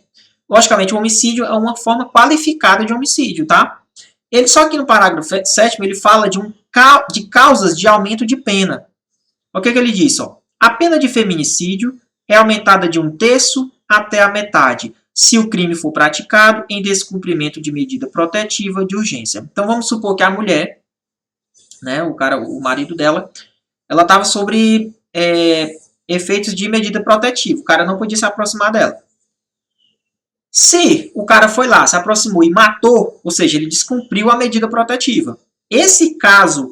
logicamente, o homicídio é uma forma qualificada de homicídio, tá? Só que no parágrafo 7º, ele fala de causas de aumento de pena. O que ele diz? Ó? A pena de feminicídio é aumentada de 1/3 até a metade, se o crime for praticado em descumprimento de medida protetiva de urgência. Então, vamos supor que a mulher, né, o marido dela, ela estava sobre efeitos de medida protetiva. O cara não podia se aproximar dela. Se o cara foi lá, se aproximou e matou, ou seja, ele descumpriu a medida protetiva. Esse caso,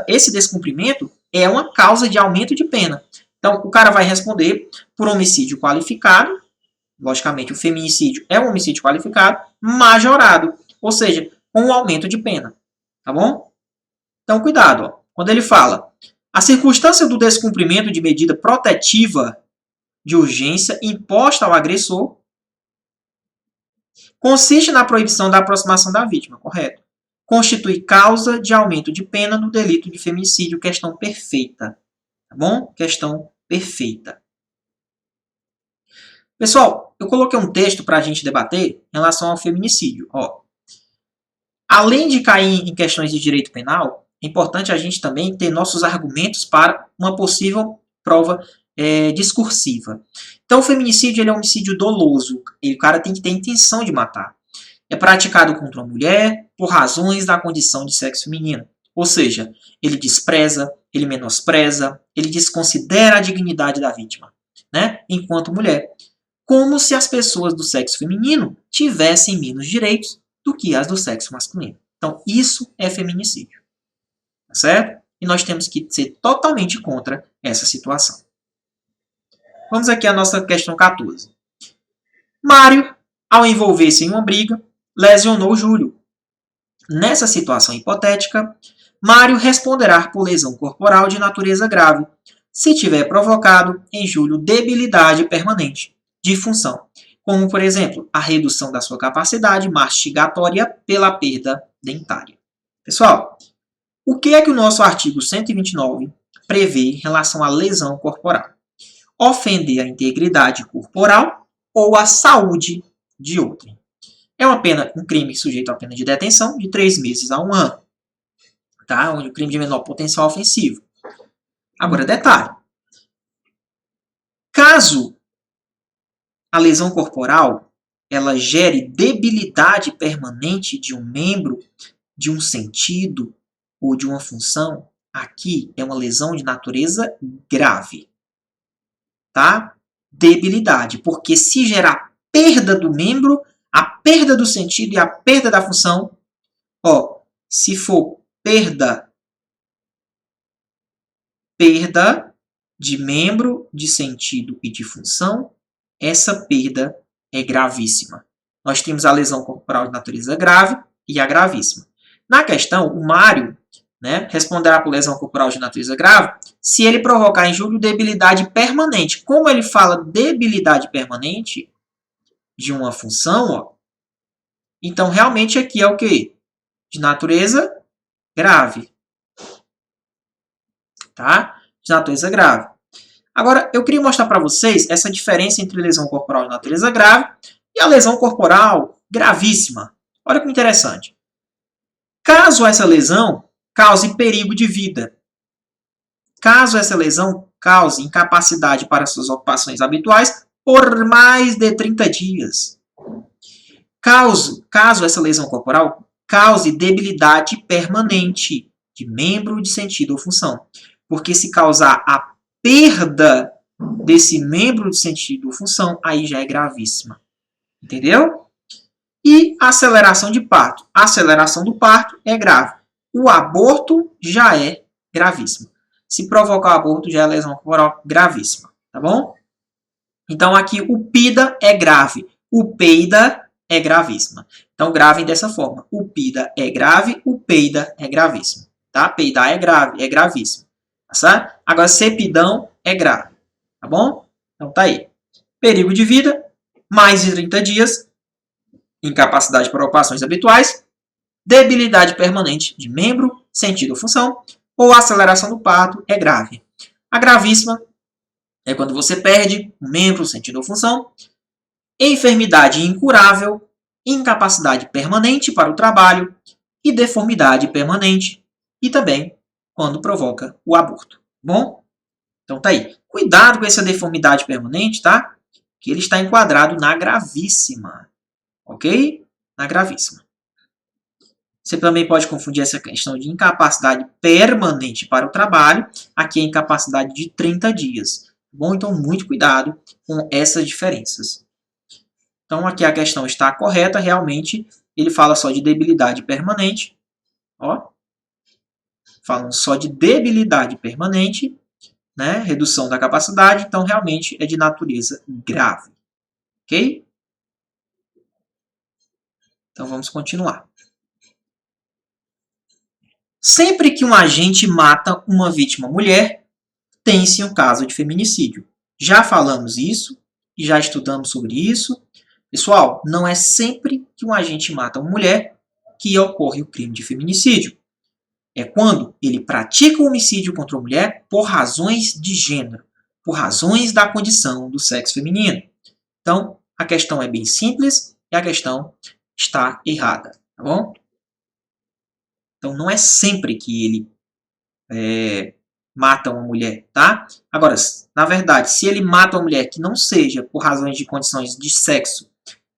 esse descumprimento é uma causa de aumento de pena. Então, o cara vai responder por homicídio qualificado. Logicamente, o feminicídio é um homicídio qualificado, majorado, ou seja, com um aumento de pena. Tá bom? Então, cuidado. Ó. Quando ele fala, a circunstância do descumprimento de medida protetiva de urgência imposta ao agressor consiste na proibição da aproximação da vítima, correto? Constitui causa de aumento de pena no delito de feminicídio, questão perfeita. Tá bom? Questão perfeita. Pessoal, eu coloquei um texto para a gente debater em relação ao feminicídio. Ó, além de cair em questões de direito penal, é importante a gente também ter nossos argumentos para uma possível prova discursiva. Então, o feminicídio ele é um homicídio doloso. O cara tem que ter intenção de matar. É praticado contra uma mulher por razões da condição de sexo feminino. Ou seja, ele despreza, ele menospreza, ele desconsidera a dignidade da vítima, né, enquanto mulher, como se as pessoas do sexo feminino tivessem menos direitos do que as do sexo masculino. Então, isso é feminicídio, tá certo? E nós temos que ser totalmente contra essa situação. Vamos aqui à nossa questão 14. Mário, ao envolver-se em uma briga, lesionou Júlio. Nessa situação hipotética, Mário responderá por lesão corporal de natureza grave, se tiver provocado em Júlio debilidade permanente de função, como, por exemplo, a redução da sua capacidade mastigatória pela perda dentária. Pessoal, o que é que o nosso artigo 129 prevê em relação à lesão corporal? Ofender a integridade corporal ou a saúde de outrem. É um crime sujeito a pena de detenção de 3 meses a 1 ano. Tá? Um crime de menor potencial ofensivo. Agora, detalhe. Caso a lesão corporal ela gere debilidade permanente de um membro, de um sentido ou de uma função, aqui é uma lesão de natureza grave. Tá? Debilidade, porque se gerar perda do membro, a perda do sentido e a perda da função, se for perda de membro, de sentido e de função, essa perda é gravíssima. Nós temos a lesão corporal de natureza grave e a gravíssima. Na questão, o Mário, né, responderá por lesão corporal de natureza grave se ele provocar em Júlio debilidade permanente. Como ele fala debilidade permanente de uma função, então realmente aqui é o quê? De natureza grave. Tá? De natureza grave. Agora, eu queria mostrar para vocês essa diferença entre lesão corporal de natureza grave e a lesão corporal gravíssima. Olha que interessante. Caso essa lesão cause perigo de vida, caso essa lesão cause incapacidade para suas ocupações habituais por mais de 30 dias, caso essa lesão corporal cause debilidade permanente de membro, de sentido ou função, porque se causar a perda desse membro de sentido ou função, aí já é gravíssima. Entendeu? E aceleração de parto. A aceleração do parto é grave. O aborto já é gravíssimo. Se provocar o aborto, já é lesão corporal gravíssima. Tá bom? Então, aqui o PIDA é grave. O PEIDA é gravíssima. Então, gravem dessa forma. O PIDA é grave, o PEIDA é gravíssimo. Tá? PEIDA é grave, é gravíssimo. Tá certo? Agora, cepidão é grave. Tá bom? Então, tá aí. Perigo de vida, mais de 30 dias. Incapacidade para ocupações habituais. Debilidade permanente de membro, sentido ou função. Ou aceleração do parto é grave. A gravíssima é quando você perde um membro, sentido ou função. Enfermidade incurável. Incapacidade permanente para o trabalho. E deformidade permanente. E também quando provoca o aborto. Bom? Então tá aí. Cuidado com essa deformidade permanente, tá? Que ele está enquadrado na gravíssima. Ok? Na gravíssima. Você também pode confundir essa questão de incapacidade permanente para o trabalho. Aqui é incapacidade de 30 dias. Bom? Então muito cuidado com essas diferenças. Então aqui a questão está correta. Realmente ele fala só de debilidade permanente. Ó. Falam só de debilidade permanente, né? Redução da capacidade, então realmente é de natureza grave. Ok? Então vamos continuar. Sempre que um agente mata uma vítima mulher, tem-se um caso de feminicídio. Já falamos isso e já estudamos sobre isso. Pessoal, não é sempre que um agente mata uma mulher que ocorre o crime de feminicídio. É quando ele pratica o homicídio contra a mulher por razões de gênero, por razões da condição do sexo feminino. Então, a questão é bem simples e a questão está errada, tá bom? Então, não é sempre que ele mata uma mulher, tá? Agora, na verdade, se ele mata uma mulher que não seja por razões de condições de sexo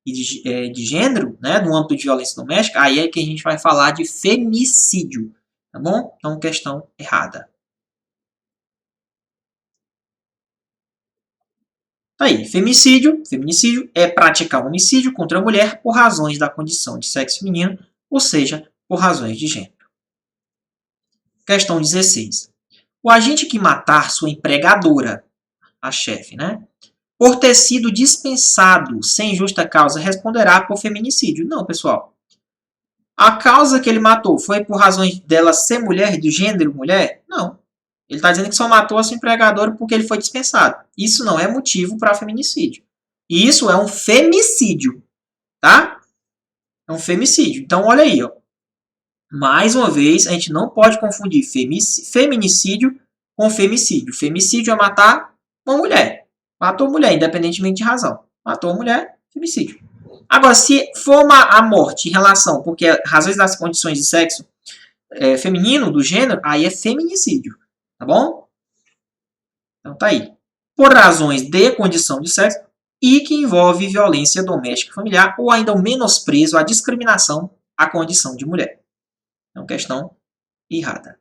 e de gênero, né, no âmbito de violência doméstica, aí é que a gente vai falar de femicídio. Tá bom? Então, questão errada. Tá aí, feminicídio é praticar um homicídio contra a mulher por razões da condição de sexo feminino, ou seja, por razões de gênero. Questão 16. O agente que matar sua empregadora, a chefe, né, por ter sido dispensado sem justa causa, responderá por feminicídio. Não, pessoal. A causa que ele matou foi por razões dela ser mulher, do gênero mulher? Não. Ele está dizendo que só matou a sua empregadora porque ele foi dispensado. Isso não é motivo para feminicídio. E isso é um femicídio, tá? É um femicídio. Então, olha aí, ó. Mais uma vez, a gente não pode confundir feminicídio com femicídio. Femicídio é matar uma mulher. Matou a mulher, independentemente de razão. Matou a mulher, femicídio. Agora, se for a morte em relação, porque razões das condições de sexo feminino, do gênero, aí é feminicídio. Tá bom? Então tá aí. Por razões de condição de sexo e que envolve violência doméstica e familiar ou ainda o menosprezo, a discriminação à condição de mulher. Então, questão errada.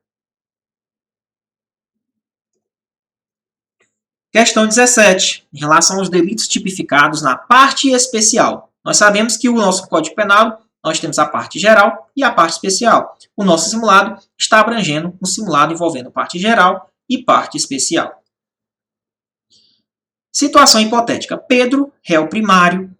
Questão 17. Em relação aos delitos tipificados na parte especial. Nós sabemos que o nosso Código Penal, nós temos a parte geral e a parte especial. O nosso simulado está abrangendo um simulado envolvendo parte geral e parte especial. Situação hipotética. Pedro, réu primário,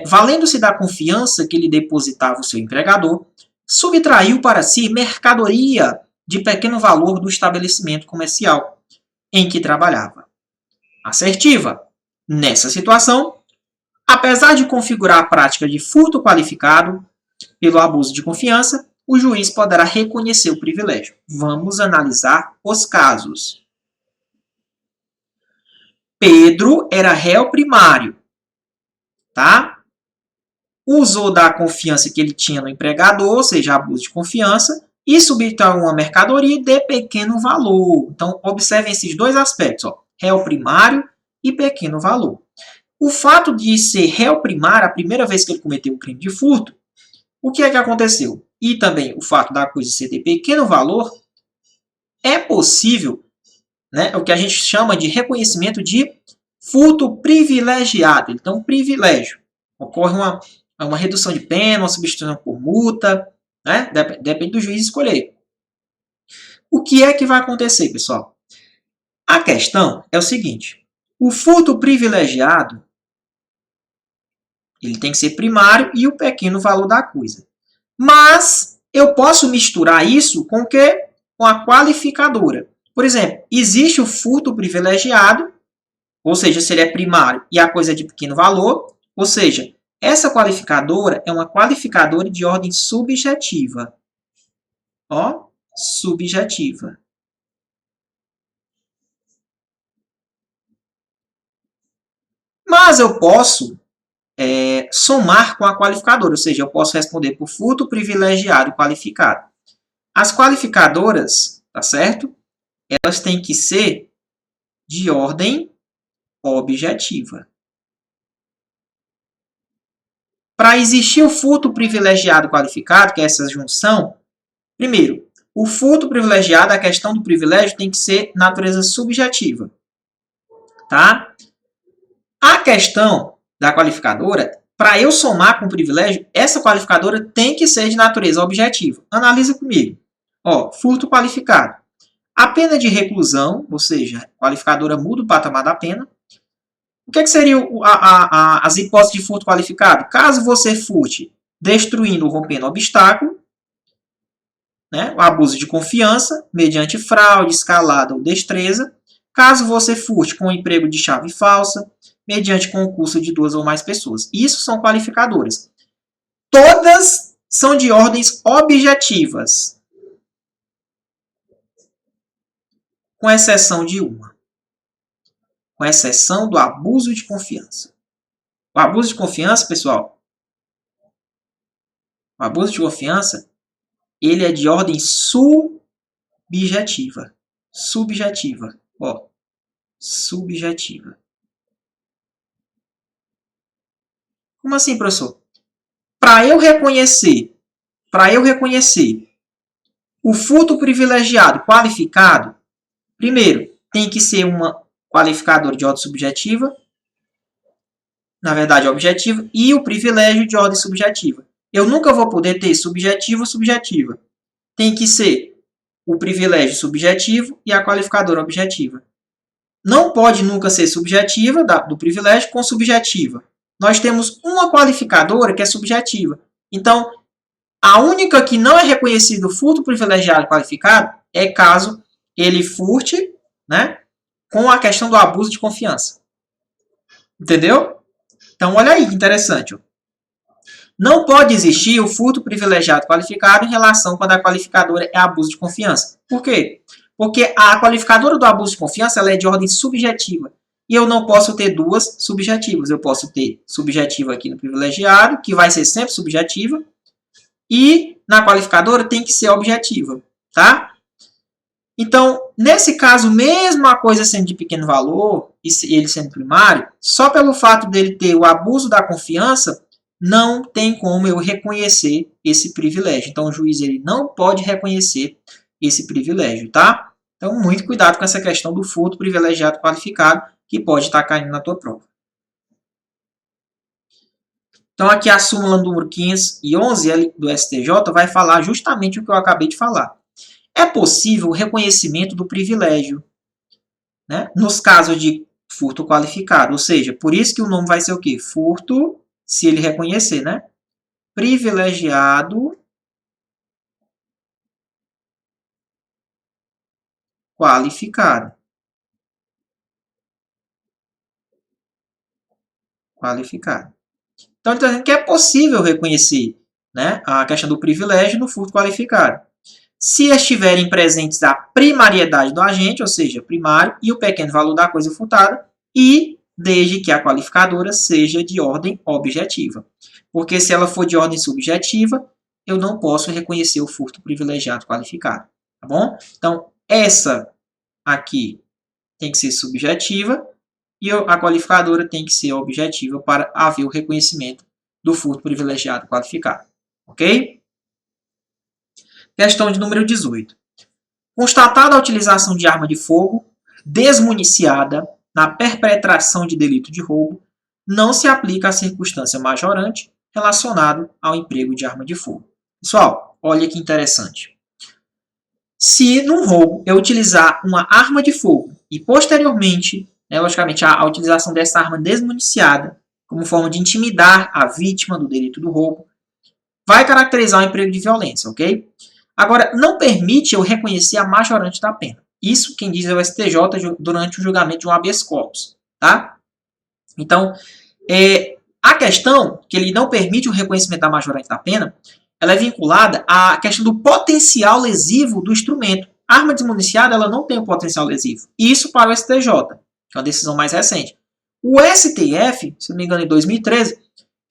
valendo-se da confiança que lhe depositava o seu empregador, subtraiu para si mercadoria de pequeno valor do estabelecimento comercial em que trabalhava. Assertiva. Nessa situação, apesar de configurar a prática de furto qualificado pelo abuso de confiança, o juiz poderá reconhecer o privilégio. Vamos analisar os casos. Pedro era réu primário, tá? Usou da confiança que ele tinha no empregador, ou seja, abuso de confiança, e subtraiu uma mercadoria de pequeno valor. Então, observem esses dois aspectos, ó, réu primário e pequeno valor. O fato de ser réu primário, a primeira vez que ele cometeu o crime de furto, o que é que aconteceu? E também o fato da coisa ser de pequeno valor, é possível, né, o que a gente chama de reconhecimento de furto privilegiado. Então, privilégio. Ocorre uma redução de pena, uma substituição por multa, né? Depende do juiz escolher. O que é que vai acontecer, pessoal? A questão é o seguinte. O furto privilegiado, ele tem que ser primário e o pequeno valor da coisa. Mas eu posso misturar isso com o quê? Com a qualificadora. Por exemplo, existe o furto privilegiado, ou seja, se ele é primário e a coisa é de pequeno valor, ou seja, essa qualificadora é uma qualificadora de ordem subjetiva. Ó, subjetiva. Mas eu posso somar com a qualificadora, ou seja, eu posso responder por furto privilegiado e qualificado. As qualificadoras, tá certo? Elas têm que ser de ordem objetiva. Para existir o furto privilegiado qualificado, que é essa junção, primeiro, o furto privilegiado, a questão do privilégio tem que ser natureza subjetiva. Tá? A questão da qualificadora, para eu somar com o privilégio, essa qualificadora tem que ser de natureza objetiva. Analisa comigo. Ó, furto qualificado. A pena de reclusão, ou seja, a qualificadora muda o patamar da pena. O que seriam as hipóteses de furto qualificado? Caso você furte destruindo ou rompendo obstáculo, né, o abuso de confiança, mediante fraude, escalada ou destreza. Caso você furte com o emprego de chave falsa, mediante concurso de 2 ou mais pessoas. Isso são qualificadoras. Todas são de ordens objetivas, com exceção de uma. Com exceção do abuso de confiança. O abuso de confiança, pessoal, o abuso de confiança, ele é de ordem subjetiva. Subjetiva. Ó, subjetiva. Como assim, professor? Para eu reconhecer o furto privilegiado qualificado, primeiro, tem que ser uma qualificadora de ordem subjetiva, na verdade objetiva, e o privilégio de ordem subjetiva. Eu nunca vou poder ter subjetivo ou subjetiva. Tem que ser o privilégio subjetivo e a qualificadora objetiva. Não pode nunca ser subjetiva do privilégio com subjetiva. Nós temos uma qualificadora que é subjetiva. Então, a única que não é reconhecido furto privilegiado qualificado é caso ele furte, né, com a questão do abuso de confiança. Entendeu? Então, olha aí, interessante. Não pode existir o furto privilegiado qualificado em relação quando a qualificadora é abuso de confiança. Por quê? Porque a qualificadora do abuso de confiança ela é de ordem subjetiva. E eu não posso ter duas subjetivas. Eu posso ter subjetiva aqui no privilegiado, que vai ser sempre subjetiva, e na qualificadora tem que ser objetiva, tá? Então, nesse caso, mesmo a coisa sendo de pequeno valor, e ele sendo primário, só pelo fato dele ter o abuso da confiança, não tem como eu reconhecer esse privilégio. Então, o juiz ele não pode reconhecer esse privilégio, tá? Então, muito cuidado com essa questão do furto privilegiado qualificado, que pode estar caindo na tua prova. Então, aqui a súmula número 511 do STJ vai falar justamente o que eu acabei de falar. É possível o reconhecimento do privilégio, né, nos casos de furto qualificado. Ou seja, por isso que o nome vai ser o quê? Furto, se ele reconhecer, né? Privilegiado qualificado. Qualificado. Então, ele está dizendo que é possível reconhecer, né, a questão do privilégio no furto qualificado. Se estiverem presentes a primariedade do agente, ou seja, primário, e o pequeno valor da coisa furtada, e desde que a qualificadora seja de ordem objetiva. Porque se ela for de ordem subjetiva, eu não posso reconhecer o furto privilegiado qualificado. Tá bom? Então, essa aqui tem que ser subjetiva e a qualificadora tem que ser objetiva para haver o reconhecimento do furto privilegiado qualificado. Ok? Questão de número 18. Constatada a utilização de arma de fogo desmuniciada na perpetração de delito de roubo, não se aplica a circunstância majorante relacionado ao emprego de arma de fogo. Pessoal, olha que interessante. Se num roubo eu utilizar uma arma de fogo e posteriormente, logicamente, a utilização dessa arma desmuniciada como forma de intimidar a vítima do delito do roubo, vai caracterizar o emprego de violência, ok? Agora, não permite eu reconhecer a majorante da pena. Isso quem diz é o STJ durante o julgamento de um habeas corpus, tá? Então, a questão que ele não permite o reconhecimento da majorante da pena, ela é vinculada à questão do potencial lesivo do instrumento. A arma desmuniciada, ela não tem o potencial lesivo. Isso para o STJ, que é uma decisão mais recente. O STF, se não me engano, em 2013,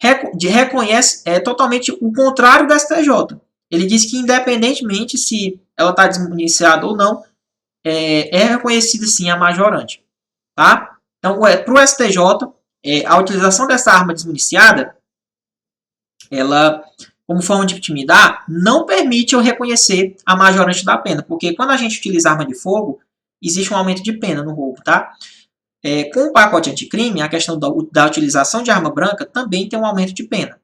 reconhece totalmente o contrário do STJ. Ele diz que, independentemente se ela está desmuniciada ou não, é reconhecida sim a majorante. Tá? Então, para o STJ, a utilização dessa arma desmuniciada, ela, como forma de intimidar, não permite eu reconhecer a majorante da pena, porque quando a gente utiliza arma de fogo, existe um aumento de pena no roubo, tá? Com o pacote anticrime, a questão da utilização de arma branca também tem um aumento de pena.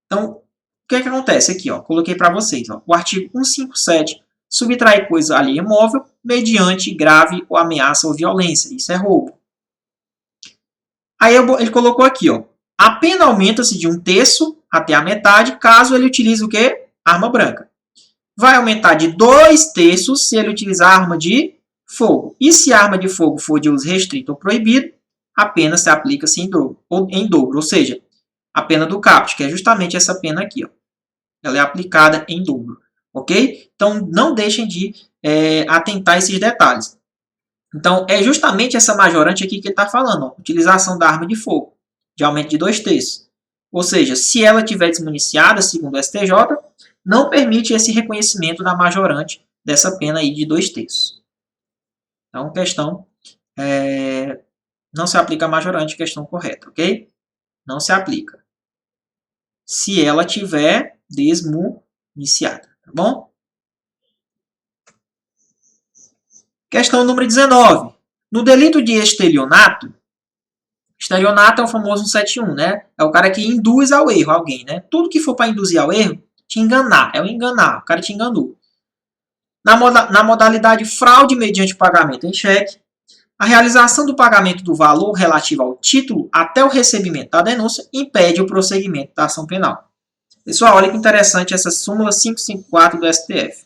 Então, o que é que acontece aqui? Ó, coloquei para vocês. Ó, o artigo 157 subtrai coisa alheia móvel mediante grave ou ameaça ou violência. Isso é roubo. Aí ele colocou aqui, ó, a pena aumenta-se de 1/3 até a metade caso ele utilize o quê? Arma branca. Vai aumentar de 2/3 se ele utilizar arma de fogo. E se a arma de fogo for de uso restrito ou proibido, a pena se aplica-se em dobro. Ou seja, a pena do caput, que é justamente essa pena aqui. Ó. Ela é aplicada em dobro. Ok? Então, não deixem de atentar a esses detalhes. Então, é justamente essa majorante aqui que ele está falando. Ó, utilização da arma de fogo, de aumento de 2/3. Ou seja, se ela estiver desmuniciada, segundo o STJ, não permite esse reconhecimento da majorante dessa pena aí de 2/3. Então, questão... não se aplica a majorante, questão correta, ok? Não se aplica. Se ela tiver desmuniciada, tá bom? Questão número 19. No delito de estelionato, estelionato é o famoso 171, né? É o cara que induz ao erro alguém, né? Tudo que for para induzir ao erro, te enganar, é o enganar, o cara te enganou. Na modalidade fraude mediante pagamento em cheque, a realização do pagamento do valor relativo ao título até o recebimento da denúncia impede o prosseguimento da ação penal. Pessoal, olha que interessante essa súmula 554 do STF.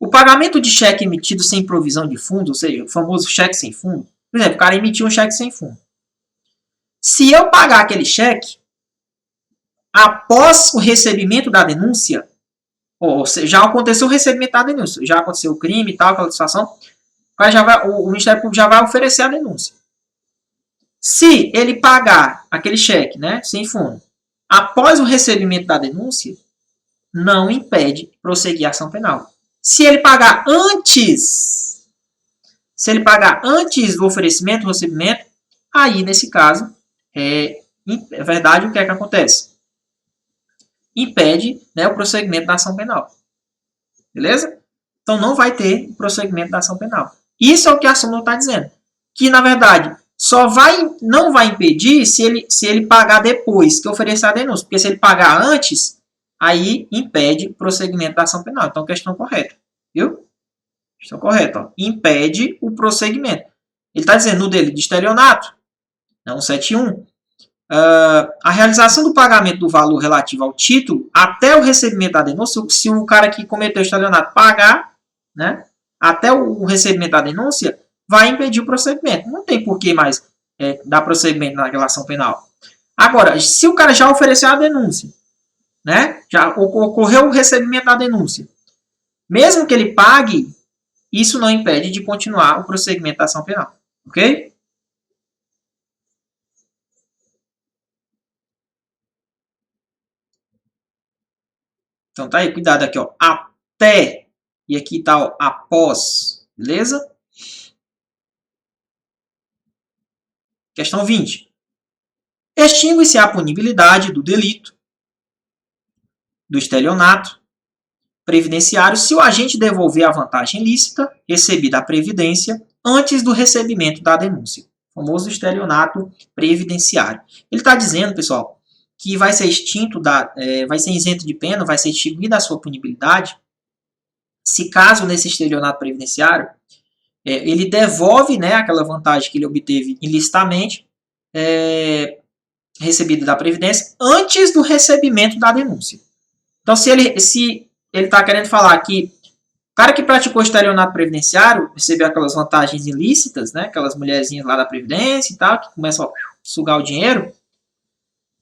O pagamento de cheque emitido sem provisão de fundo, ou seja, o famoso cheque sem fundo. Por exemplo, o cara emitiu um cheque sem fundo. Se eu pagar aquele cheque, após o recebimento da denúncia, ou seja, já aconteceu o recebimento da denúncia, já aconteceu o crime e tal, aquela situação, o Ministério Público já vai oferecer a denúncia. Se ele pagar aquele cheque, né, sem fundo, após o recebimento da denúncia, não impede prosseguir a ação penal. Se ele pagar antes do oferecimento, do recebimento, aí, nesse caso, é verdade, o que é que acontece? Impede, né, o prosseguimento da ação penal. Beleza? Então, não vai ter prosseguimento da ação penal. Isso é o que a súmula está dizendo. Que, na verdade, não vai impedir se ele pagar depois que oferecer a denúncia. Porque se ele pagar antes, aí impede o prosseguimento da ação penal. Então, questão correta. Viu? Questão correta. Ó. Impede o prosseguimento. Ele está dizendo no delito de estelionato, não 171, a realização do pagamento do valor relativo ao título até o recebimento da denúncia, se o cara que cometeu o estelionato pagar, né, até o recebimento da denúncia, vai impedir o procedimento. Não tem por que mais dar prosseguimento na relação penal. Agora, se o cara já ofereceu a denúncia, né, já ocorreu o recebimento da denúncia, mesmo que ele pague, isso não impede de continuar o prosseguimento da ação penal. Ok? Então tá aí, cuidado aqui, ó. Até. E aqui tá, ó, após. Beleza? Questão 20. Extingue-se a punibilidade do delito, do estelionato previdenciário se o agente devolver a vantagem ilícita recebida à Previdência antes do recebimento da denúncia. O famoso estelionato previdenciário. Ele está dizendo, pessoal, que vai ser extinto, vai ser isento de pena, vai ser extinguida a sua punibilidade se caso nesse estelionato previdenciário ele devolve, né, aquela vantagem que ele obteve ilicitamente recebida da Previdência antes do recebimento da denúncia. Então, se ele está querendo falar que o cara que praticou estelionato previdenciário recebeu aquelas vantagens ilícitas, né, aquelas mulherzinhas lá da Previdência e tal, que começam a sugar o dinheiro,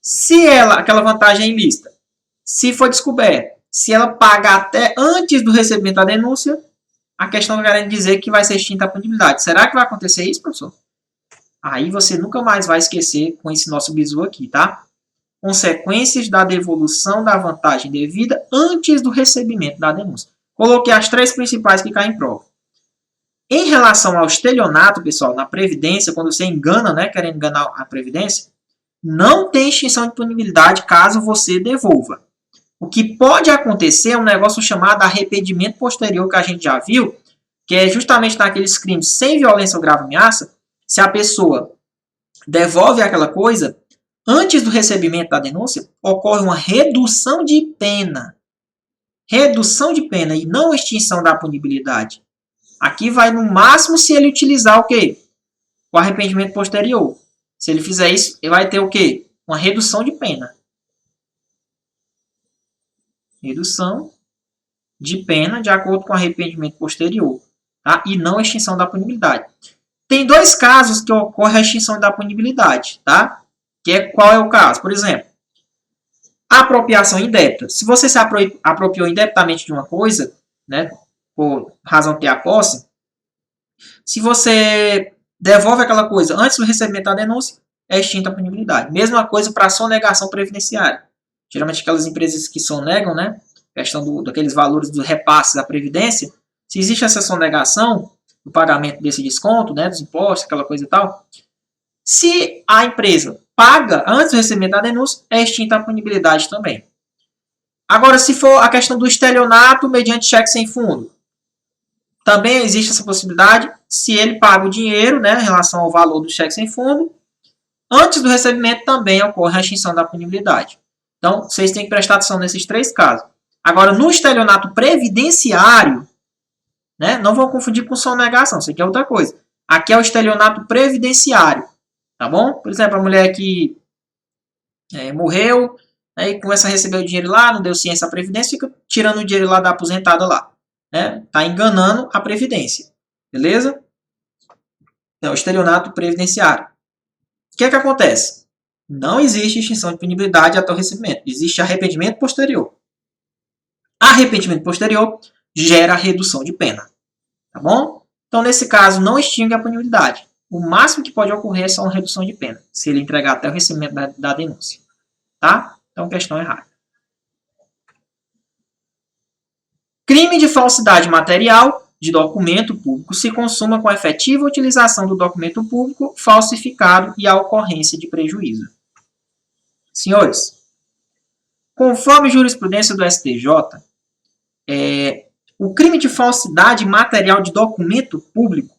se aquela vantagem é ilícita, se for descoberta, se ela pagar até antes do recebimento da denúncia, a questão querendo dizer que vai ser extinta a punibilidade. Será que vai acontecer isso, professor? Aí você nunca mais vai esquecer com esse nosso bizu aqui, tá? Consequências da devolução da vantagem devida antes do recebimento da denúncia. Coloquei as 3 principais que caem em prova. Em relação ao estelionato, pessoal, na Previdência, quando você engana, né, querendo enganar a Previdência, não tem extinção de punibilidade caso você devolva. O que pode acontecer é um negócio chamado arrependimento posterior, que a gente já viu, que é justamente naqueles crimes sem violência ou grave ameaça, se a pessoa devolve aquela coisa, antes do recebimento da denúncia, ocorre uma redução de pena. Redução de pena e não extinção da punibilidade. Aqui vai no máximo se ele utilizar o quê? O arrependimento posterior. Se ele fizer isso, ele vai ter o quê? Uma redução de pena. Redução de pena de acordo com o arrependimento posterior. Tá? E não extinção da punibilidade. Tem 2 casos que ocorre a extinção da punibilidade. Tá? Qual é o caso? Por exemplo, apropriação indébita. Se você se apropriou indebitamente de uma coisa, né, por razão de ter a posse, se você devolve aquela coisa antes do recebimento da denúncia, é extinta a punibilidade. Mesma coisa para sonegação previdenciária. Geralmente aquelas empresas que sonegam, né, questão daqueles valores dos repasses da Previdência, se existe essa sonegação, o pagamento desse desconto, né, dos impostos, aquela coisa e tal, se a empresa paga antes do recebimento da denúncia, é extinta a punibilidade também. Agora, se for a questão do estelionato mediante cheque sem fundo, Também existe essa possibilidade se ele paga o dinheiro, né, em relação ao valor do cheque sem fundo. Antes do recebimento também ocorre a extinção da punibilidade. Então, vocês têm que prestar atenção nesses 3 casos. Agora, no estelionato previdenciário, né, não vão confundir com sonegação, isso aqui é outra coisa. Aqui é o estelionato previdenciário, tá bom? Por exemplo, a mulher que morreu, aí começa a receber o dinheiro lá, não deu ciência à previdência, fica tirando o dinheiro lá da aposentada lá. Tá enganando a previdência, beleza? É o estelionato previdenciário. O que é que acontece? Não existe extinção de punibilidade até o recebimento. Existe arrependimento posterior. Arrependimento posterior gera redução de pena. Tá bom? Então, nesse caso, não extingue a punibilidade. O máximo que pode ocorrer é só uma redução de pena, se ele entregar até o recebimento da denúncia. Tá? Então, questão errada. Crime de falsidade material de documento público se consuma com a efetiva utilização do documento público falsificado e a ocorrência de prejuízo. Senhores, conforme jurisprudência do STJ, o crime de falsidade material de documento público,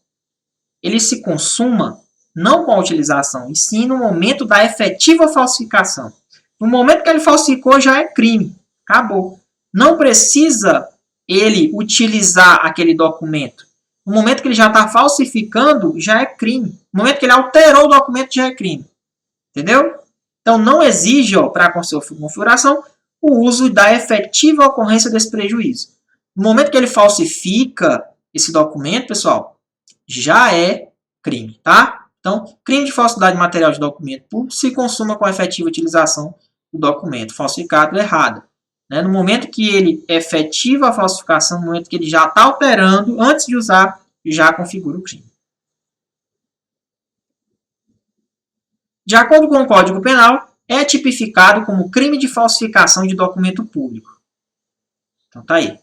ele se consuma não com a utilização, e sim no momento da efetiva falsificação. No momento que ele falsificou, já é crime. Acabou. Não precisa ele utilizar aquele documento. No momento que ele já está falsificando, já é crime. No momento que ele alterou o documento, já é crime. Entendeu? Então, não exige, para a configuração, o uso da efetiva ocorrência desse prejuízo. No momento que ele falsifica esse documento, pessoal, já é crime, tá? Então, crime de falsidade material de documento público se consuma com a efetiva utilização do documento falsificado errado. No momento que ele efetiva a falsificação, no momento que ele já está alterando, antes de usar, já configura o crime. De acordo com o Código Penal, é tipificado como crime de falsificação de documento público. Então, tá aí.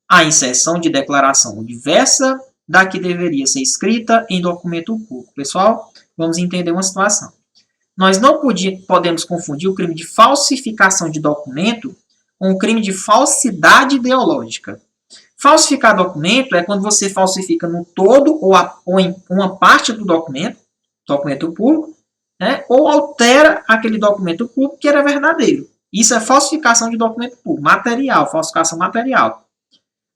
A inserção de declaração diversa da que deveria ser escrita em documento público. Pessoal, vamos entender uma situação. Nós não podemos confundir o crime de falsificação de documento com o crime de falsidade ideológica. Falsificar documento é quando você falsifica no todo ou em uma parte do documento público, ou altera aquele documento público que era verdadeiro. Isso é falsificação de documento público, material, falsificação material.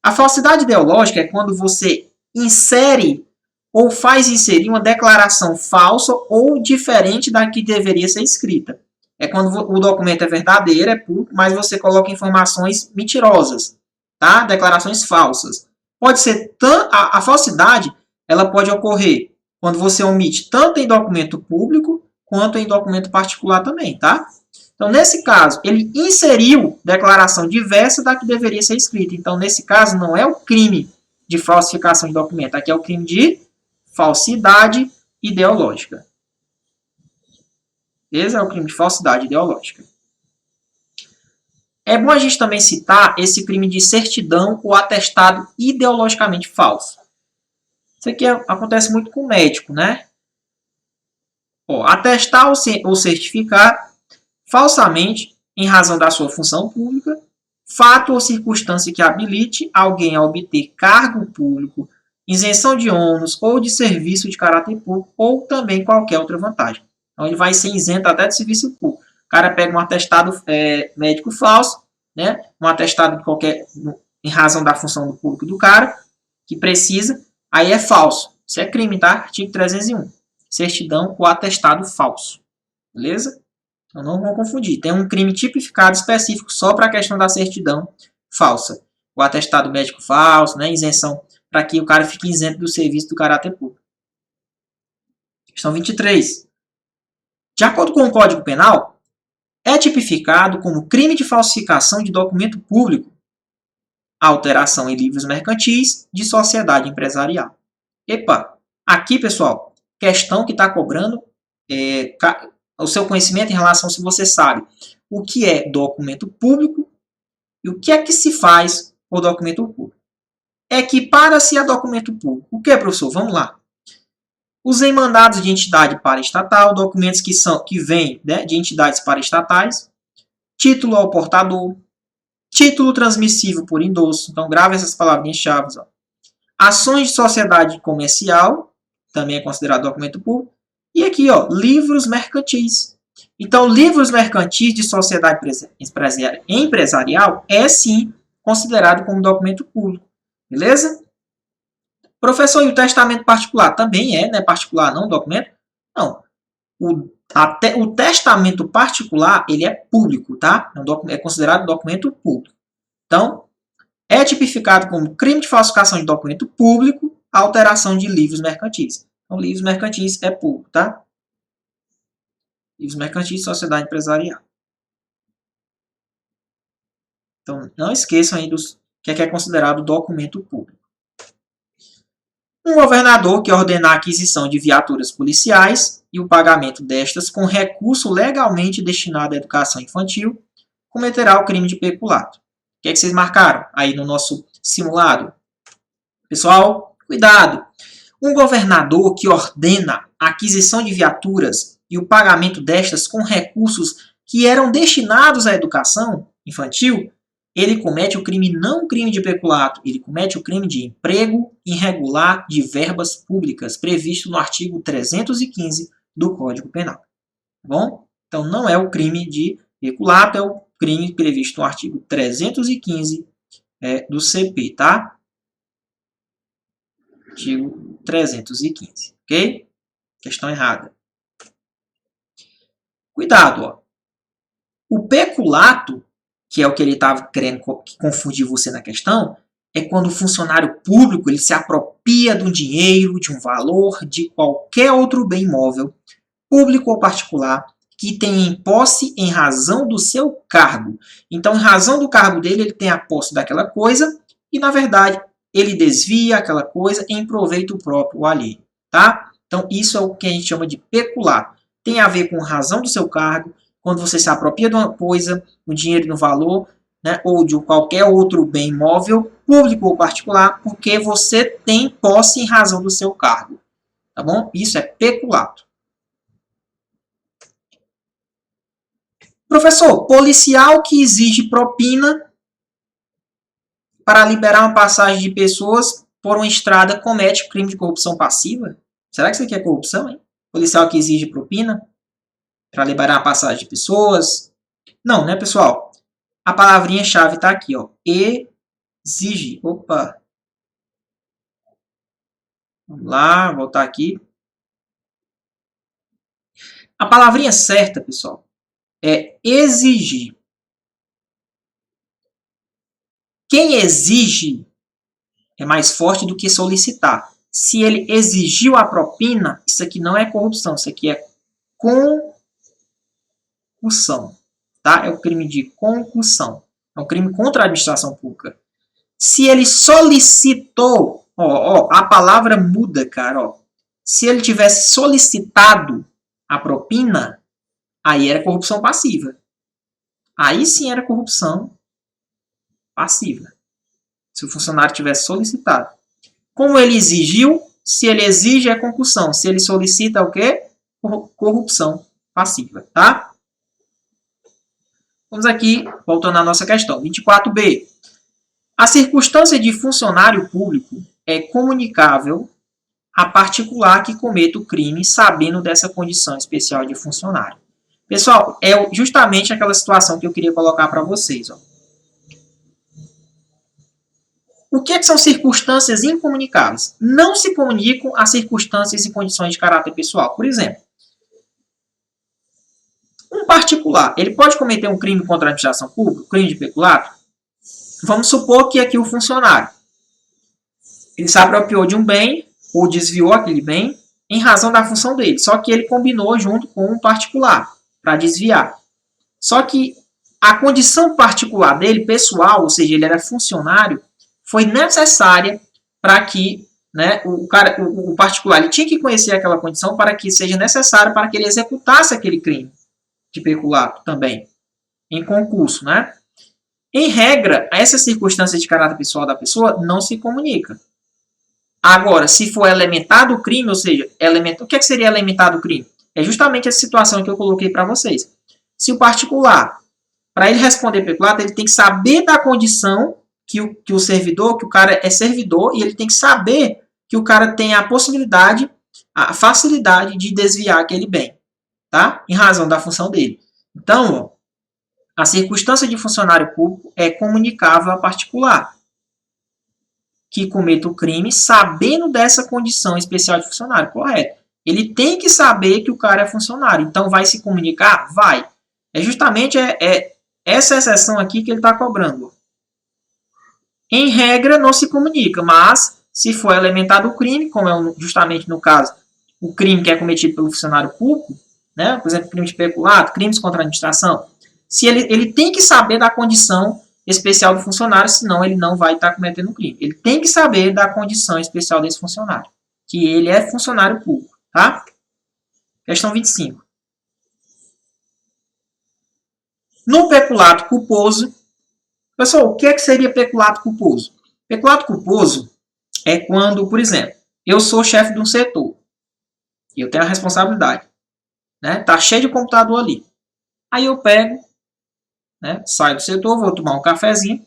A falsidade ideológica é quando você insere ou faz inserir uma declaração falsa ou diferente da que deveria ser escrita. É quando o documento é verdadeiro, é público, mas você coloca informações mentirosas, tá? Declarações falsas. Pode ser a falsidade, ela pode ocorrer quando você omite tanto em documento público quanto em documento particular também, tá? Então, nesse caso, ele inseriu declaração diversa da que deveria ser escrita. Então, nesse caso, não é o crime de falsificação de documento, aqui é o crime de falsidade ideológica. Esse é o crime de falsidade ideológica. É bom a gente também citar esse crime de certidão ou atestado ideologicamente falso. Isso aqui acontece muito com o médico, né? Atestar ou certificar falsamente, em razão da sua função pública, fato ou circunstância que habilite alguém a obter cargo público, isenção de ônus ou de serviço de caráter público ou também qualquer outra vantagem. Então, ele vai ser isento até de serviço público. O cara pega um atestado médico falso, né? Um atestado em razão da função do público do cara, que precisa, aí é falso. Isso é crime, tá? Artigo 301. Certidão ou atestado falso. Beleza? Então, não vão confundir. Tem um crime tipificado específico só para a questão da certidão falsa. O atestado médico falso, né? Isenção para que o cara fique isento do serviço do caráter público. Questão 23. De acordo com o Código Penal, é tipificado como crime de falsificação de documento público a alteração em livros mercantis de sociedade empresarial. Epa, aqui, pessoal, questão que está cobrando o seu conhecimento em relação se você sabe o que é documento público e o que é que se faz com o documento público. Equipara-se a documento público. O que, professor? Vamos lá. Os emandados de entidade paraestatal, documentos que vêm, né, de entidades paraestatais, título ao portador, título transmissível por endosso. Então, grave essas palavrinhas-chave. Ações de sociedade comercial, também é considerado documento público. E aqui, ó, livros mercantis. Então, livros mercantis de sociedade empresarial é sim considerado como documento público. Beleza? Professor, e o testamento particular? Também é, não é particular não, documento? Não. O testamento particular, ele é público, tá? É considerado documento público. Então, é tipificado como crime de falsificação de documento público, alteração de livros mercantis. Então, livros mercantis é público, tá? Livros mercantis, sociedade empresarial. Então, não esqueçam aí dos que é considerado documento público. Um governador que ordenar a aquisição de viaturas policiais e o pagamento destas com recurso legalmente destinado à educação infantil cometerá o crime de peculato. O que é que vocês marcaram aí no nosso simulado? Pessoal, cuidado! Um governador que ordena a aquisição de viaturas e o pagamento destas com recursos que eram destinados à educação infantil, ele comete o crime, não o crime de peculato, ele comete o crime de emprego irregular de verbas públicas, previsto no artigo 315 do Código Penal. Tá bom? Então, não é o crime de peculato, é o crime previsto no artigo 315 do CP, tá? Artigo 315, ok? Questão errada. Cuidado, ó. O peculato, que é o que ele estava querendo confundir você na questão, é quando o funcionário público ele se apropria do dinheiro, de um valor, de qualquer outro bem imóvel, público ou particular, que tem em posse em razão do seu cargo. Então, em razão do cargo dele, ele tem a posse daquela coisa e, na verdade, ele desvia aquela coisa em proveito próprio ou alheio, tá? Então, isso é o que a gente chama de peculato. Tem a ver com razão do seu cargo, quando você se apropria de uma coisa, o dinheiro no valor, né, ou de qualquer outro bem imóvel, público ou particular, porque você tem posse em razão do seu cargo. Tá bom? Isso é peculato. Professor, policial que exige propina para liberar uma passagem de pessoas por uma estrada comete crime de corrupção passiva? Será que isso aqui é corrupção, hein? Policial que exige propina para liberar a passagem de pessoas? Não, né, pessoal? A palavrinha-chave está aqui, ó. Exige. Opa. Vamos lá, voltar aqui. A palavrinha certa, pessoal, é exigir. Quem exige é mais forte do que solicitar. Se ele exigiu a propina, isso aqui não é corrupção, isso aqui é concussão, tá? É o crime de concussão. É um crime contra a administração pública. Se ele solicitou, a palavra muda, cara, ó. Se ele tivesse solicitado a propina, aí era corrupção passiva. Aí sim era corrupção passiva. Se o funcionário tivesse solicitado. Como ele exigiu, se ele exige é concussão. Se ele solicita o quê? Corrupção passiva, tá? Vamos aqui, voltando à nossa questão. 24b. A circunstância de funcionário público é comunicável a particular que cometa o crime sabendo dessa condição especial de funcionário. Pessoal, é justamente aquela situação que eu queria colocar para vocês, ó. O que são circunstâncias incomunicáveis? Não se comunicam a circunstâncias e condições de caráter pessoal. Por exemplo, um particular, ele pode cometer um crime contra a administração pública, crime de peculato? Vamos supor que aqui o funcionário, ele se apropriou de um bem, ou desviou aquele bem, em razão da função dele. Só que ele combinou junto com um particular, para desviar. Só que a condição particular dele, pessoal, ou seja, ele era funcionário, foi necessária para que, né, o particular ele tinha que conhecer aquela condição para que seja necessário para que ele executasse aquele crime de peculato também, em concurso, né? Em regra, essa circunstância de caráter pessoal da pessoa não se comunica. Agora, se for elementado o crime, ou seja, o que seria elementado o crime? É justamente essa situação que eu coloquei para vocês. Se o particular, para ele responder peculato, ele tem que saber da condição que o servidor, que o cara é servidor e ele tem que saber que o cara tem a possibilidade, a facilidade de desviar aquele bem, tá? Em razão da função dele. Então, ó, a circunstância de funcionário público é comunicável a particular que cometa o crime sabendo dessa condição especial de funcionário, correto? Ele tem que saber que o cara é funcionário, então vai se comunicar? Vai. É justamente essa exceção aqui que ele está cobrando. Em regra, não se comunica, mas se for elementado o crime, como é justamente no caso, o crime que é cometido pelo funcionário público, né? Por exemplo, crime de peculato, crimes contra a administração, se ele tem que saber da condição especial do funcionário, senão ele não vai estar cometendo crime. Ele tem que saber da condição especial desse funcionário, que ele é funcionário público, tá? Questão 25. No peculato culposo, pessoal, o que é que seria peculato culposo? Peculato culposo é quando, por exemplo, eu sou chefe de um setor e eu tenho a responsabilidade, né? Tá cheio de computador ali. Aí eu pego, né? Saio do setor, vou tomar um cafezinho,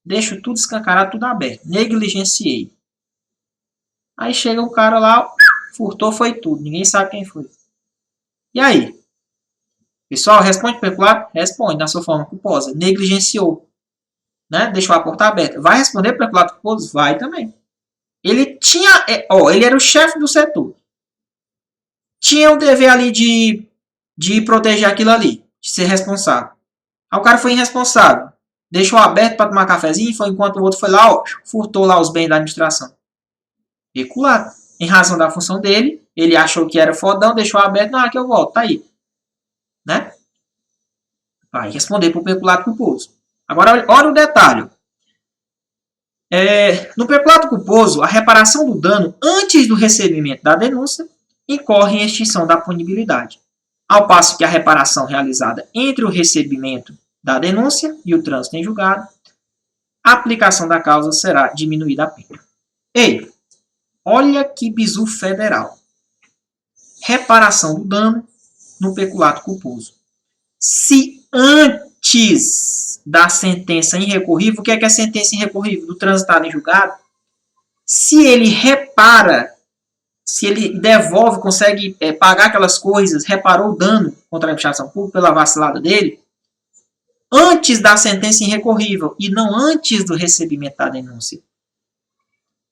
deixo tudo escancarado, tudo aberto, negligenciei. Aí chega o cara lá, furtou, foi tudo, ninguém sabe quem foi. E aí? Pessoal, responde peculato? Responde, na sua forma culposa. Negligenciou, né? Deixou a porta aberta. Vai responder peculato culposo? Vai também. Ele tinha, ele era o chefe do setor. Tinha o dever ali de proteger aquilo ali, de ser responsável. Aí o cara foi irresponsável. Deixou aberto para tomar cafezinho, foi enquanto o outro foi lá, ó, furtou lá os bens da administração. Peculato. Em razão da função dele, ele achou que era fodão, deixou aberto, não, aqui eu volto, tá aí. Né? Vai responder por peculato culposo. Agora, olha o detalhe. No peculato culposo, a reparação do dano antes do recebimento da denúncia incorre em extinção da punibilidade, ao passo que a reparação realizada entre o recebimento da denúncia e o trânsito em julgado, a aplicação da causa será diminuída a pena. Ei, olha que bizu federal. Reparação do dano no peculato culposo. Se antes da sentença irrecorrível, o que é sentença irrecorrível? Do transitado em julgado. Se ele repara, se ele devolve, consegue pagar aquelas coisas, reparou o dano contra a administração pública pela vacilada dele, antes da sentença irrecorrível e não antes do recebimento da denúncia.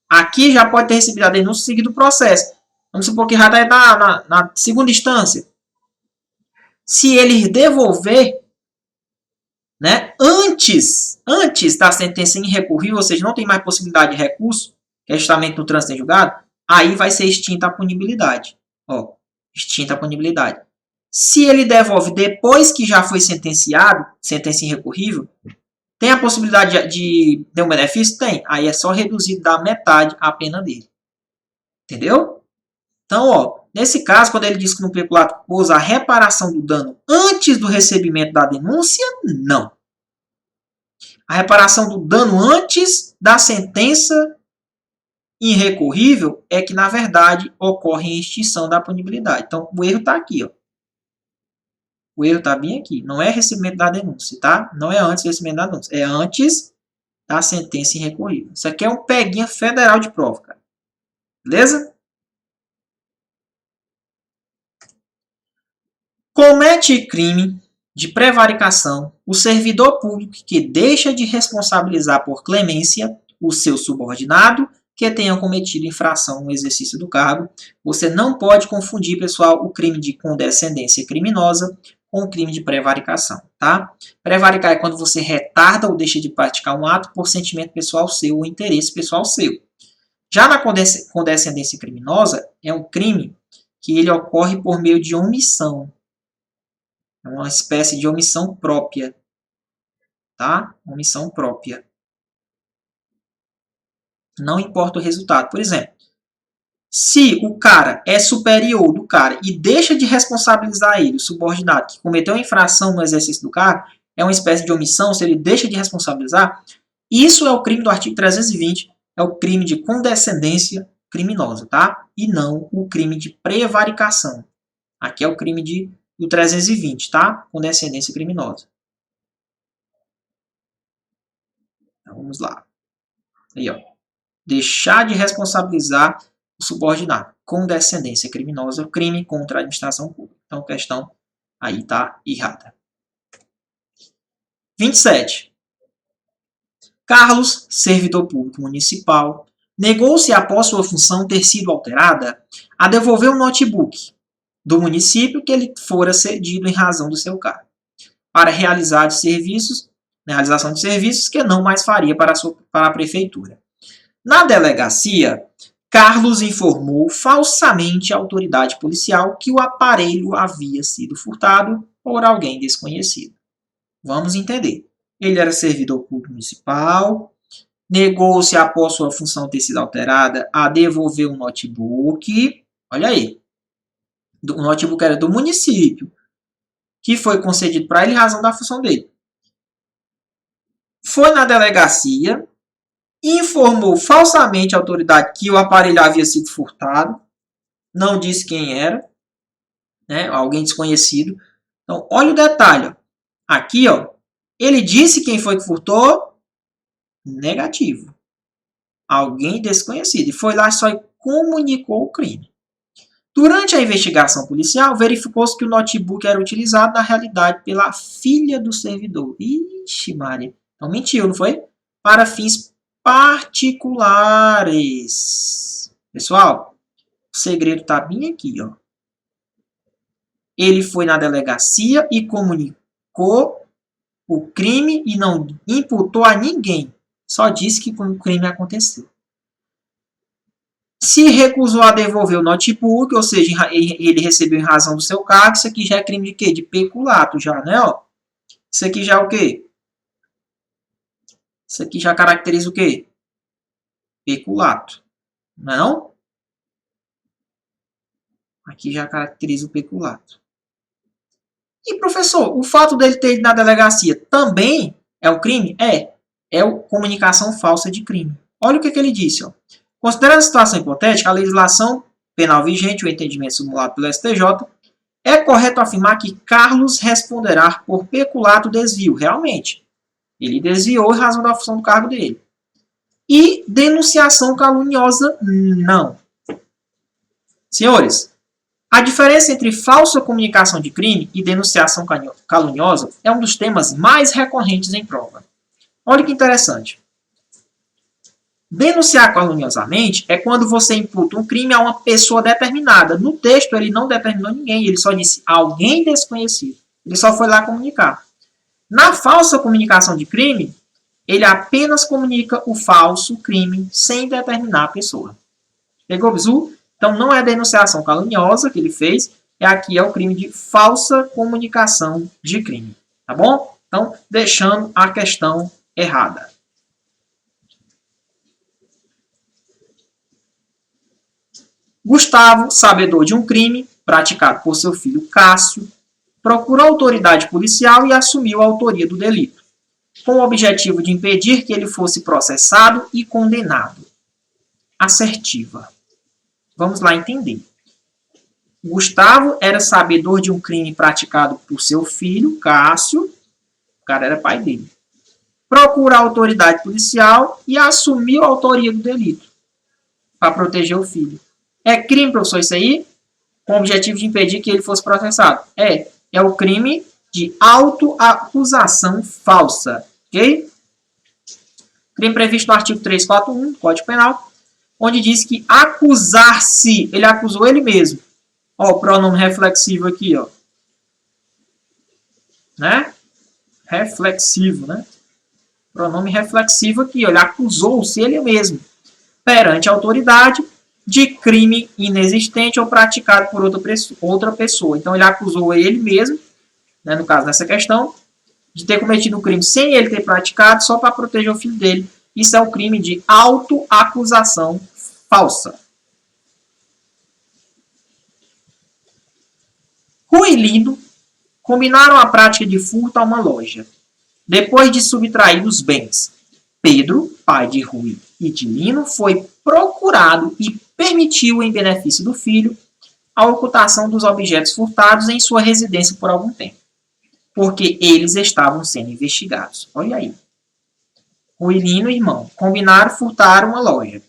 Aqui já pode ter recebido a denúncia seguido o processo. Vamos supor que já está na segunda instância. Se ele devolver, né, antes da sentença irrecorrível, ou seja, não tem mais possibilidade de recurso, que é justamente no trânsito em julgado, aí vai ser extinta a punibilidade. Ó, extinta a punibilidade. Se ele devolve depois que já foi sentenciado, sentença irrecorrível, tem a possibilidade de ter um benefício? Tem. Aí é só reduzir da metade a pena dele. Entendeu? Então, ó, nesse caso, quando ele diz que no peculato culposo a reparação do dano antes do recebimento da denúncia, não. A reparação do dano antes da sentença irrecorrível é que, na verdade, ocorre em extinção da punibilidade. Então, o erro está aqui, ó. O erro está bem aqui. Não é recebimento da denúncia, tá? Não é antes do recebimento da denúncia. É antes da sentença irrecorrível. Isso aqui é um peguinha federal de prova, cara. Beleza? Comete crime de prevaricação o servidor público que deixa de responsabilizar por clemência o seu subordinado que tenha cometido infração no exercício do cargo. Você não pode confundir, pessoal, o crime de condescendência criminosa com o crime de prevaricação, tá? Prevaricar é quando você retarda ou deixa de praticar um ato por sentimento pessoal seu ou interesse pessoal seu. Já na condescendência criminosa, é um crime que ele ocorre por meio de omissão. É uma espécie de omissão própria, tá? Omissão própria. Não importa o resultado. Por exemplo, se o cara é superior do cara e deixa de responsabilizar ele, o subordinado, que cometeu uma infração no exercício do cargo, é uma espécie de omissão, se ele deixa de responsabilizar, isso é o crime do artigo 320, é o crime de condescendência criminosa, tá? E não o crime de prevaricação. Aqui é o crime do 320, tá? Condescendência criminosa. Então, vamos lá. Aí, ó. Deixar de responsabilizar o subordinado. Condescendência criminosa, crime contra a administração pública. Então, a questão aí está errada. 27. Carlos, servidor público municipal, negou-se, após sua função ter sido alterada, a devolver um notebook do município que ele fora cedido em razão do seu cargo, para realização de serviços que não mais faria para a prefeitura. Na delegacia, Carlos informou falsamente à autoridade policial que o aparelho havia sido furtado por alguém desconhecido. Vamos entender. Ele era servidor público municipal, negou-se, após sua função ter sido alterada, a devolver um notebook. Olha aí. O notebook era do município, que foi concedido para ele em razão da função dele. Foi na delegacia, informou falsamente à autoridade que o aparelho havia sido furtado, não disse quem era, né, alguém desconhecido. Então, olha o detalhe. Ó. Aqui, ó, ele disse quem foi que furtou? Negativo. Alguém desconhecido. E foi lá só e comunicou o crime. Durante a investigação policial, verificou-se que o notebook era utilizado, na realidade, pela filha do servidor. Ixi, Maria. Então, mentiu, não foi? Para fins particulares. Pessoal, o segredo está bem aqui, ó. Ele foi na delegacia e comunicou o crime e não imputou a ninguém. Só disse que o crime aconteceu. Se recusou a devolver o notebook, ou seja, ele recebeu em razão do seu cargo, isso aqui já é crime de quê? De peculato já, né? Ó. Isso aqui já é o quê? Isso aqui já caracteriza o quê? Peculato. Não? Aqui já caracteriza o peculato. E, professor, o fato dele ter ido na delegacia também é um crime? É comunicação falsa de crime. Olha o que ele disse. Ó. Considerando a situação hipotética, a legislação penal vigente, o entendimento simulado pelo STJ, é correto afirmar que Carlos responderá por peculato desvio. Realmente. Ele desviou em razão da função do cargo dele. E denunciação caluniosa, não. Senhores, a diferença entre falsa comunicação de crime e denunciação caluniosa é um dos temas mais recorrentes em prova. Olha que interessante. Denunciar caluniosamente é quando você imputa um crime a uma pessoa determinada. No texto, ele não determinou ninguém, ele só disse alguém desconhecido. Ele só foi lá comunicar. Na falsa comunicação de crime, ele apenas comunica o falso crime sem determinar a pessoa. Pegou, bizu? Então, não é denunciação caluniosa que ele fez, aqui é o crime de falsa comunicação de crime. Tá bom? Então, deixando a questão errada. Gustavo, sabedor de um crime praticado por seu filho Cássio, procurou a autoridade policial e assumiu a autoria do delito, com o objetivo de impedir que ele fosse processado e condenado. Assertiva. Vamos lá entender. Gustavo era sabedor de um crime praticado por seu filho, Cássio, o cara era pai dele. Procurou a autoridade policial e assumiu a autoria do delito, para proteger o filho. É crime, professor, isso aí? Com o objetivo de impedir que ele fosse processado? É o crime de autoacusação falsa, ok? Crime previsto no artigo 341 do Código Penal, onde diz que acusar-se, ele acusou ele mesmo. Ó, o pronome reflexivo aqui, ó. Né? Reflexivo, né? Pronome reflexivo aqui, ó. Ele acusou-se ele mesmo perante a autoridade de crime inexistente ou praticado por outra pessoa. Então, ele acusou ele mesmo, né, no caso dessa questão, de ter cometido um crime sem ele ter praticado, só para proteger o filho dele. Isso é o crime de autoacusação falsa. Rui e Lindo combinaram a prática de furto a uma loja. Depois de subtrair os bens, Pedro, pai de Rui e de Lino, foi procurado e permitiu, em benefício do filho, a ocultação dos objetos furtados em sua residência por algum tempo, porque eles estavam sendo investigados. Olha aí. Ruilino e o irmão, combinaram furtar uma loja.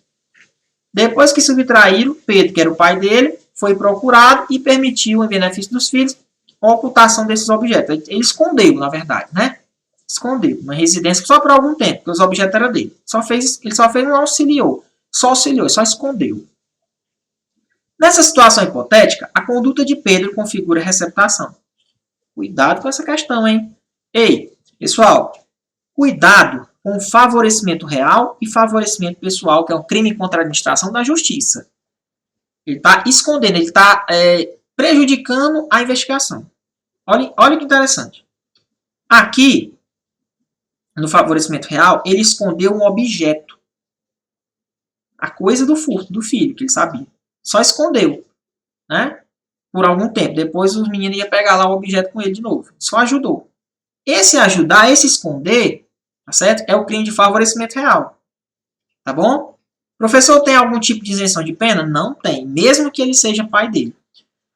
Depois que subtraíram, Pedro, que era o pai dele, foi procurado e permitiu, em benefício dos filhos, a ocultação desses objetos. Ele escondeu, na verdade, né? Escondeu uma residência só por algum tempo, porque os objetos eram dele. Ele só fez um auxiliou. Só auxiliou, só escondeu. Nessa situação hipotética, a conduta de Pedro configura receptação. Cuidado com essa questão, hein? Ei, pessoal, cuidado com o favorecimento real e favorecimento pessoal, que é um crime contra a administração da justiça. Ele está escondendo, ele está prejudicando a investigação. Olha que interessante. Aqui, no favorecimento real, ele escondeu um objeto. A coisa do furto do filho, que ele sabia. Só escondeu, né? Por algum tempo. Depois os meninos iam pegar lá o objeto com ele de novo. Só ajudou. Esse ajudar, esse esconder, tá certo? É o crime de favorecimento real. Tá bom? Professor, tem algum tipo de isenção de pena? Não tem, mesmo que ele seja pai dele.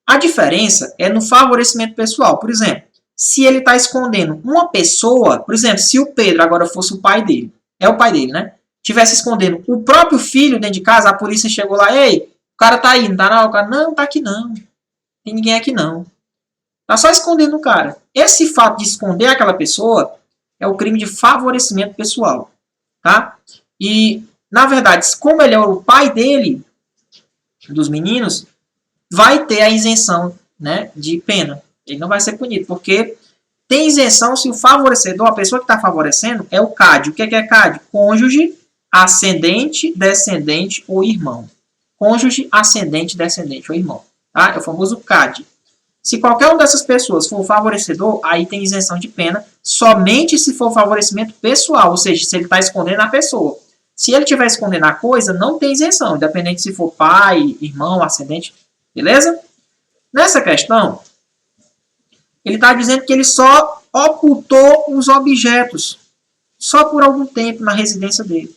A diferença é no favorecimento pessoal. Por exemplo, se ele está escondendo uma pessoa, por exemplo, se o Pedro agora fosse o pai dele, é o pai dele, né? Tivesse escondendo o próprio filho dentro de casa, a polícia chegou lá, ei, o cara tá aí, não tá não? O cara, não, tá aqui não. Tem ninguém aqui não. Tá só escondendo o cara. Esse fato de esconder aquela pessoa é o crime de favorecimento pessoal, tá? E, na verdade, como ele é o pai dele, dos meninos, vai ter a isenção, né, de pena. Ele não vai ser punido, porque tem isenção se o favorecedor, a pessoa que está favorecendo, é o CAD. O que é CAD? Cônjuge, ascendente, descendente ou irmão. Cônjuge, ascendente, descendente ou irmão. Tá? É o famoso CAD. Se qualquer uma dessas pessoas for favorecedor, aí tem isenção de pena, somente se for favorecimento pessoal, ou seja, se ele está escondendo a pessoa. Se ele estiver escondendo a coisa, não tem isenção, independente se for pai, irmão, ascendente, beleza? Nessa questão, ele está dizendo que ele só ocultou os objetos, só por algum tempo na residência dele.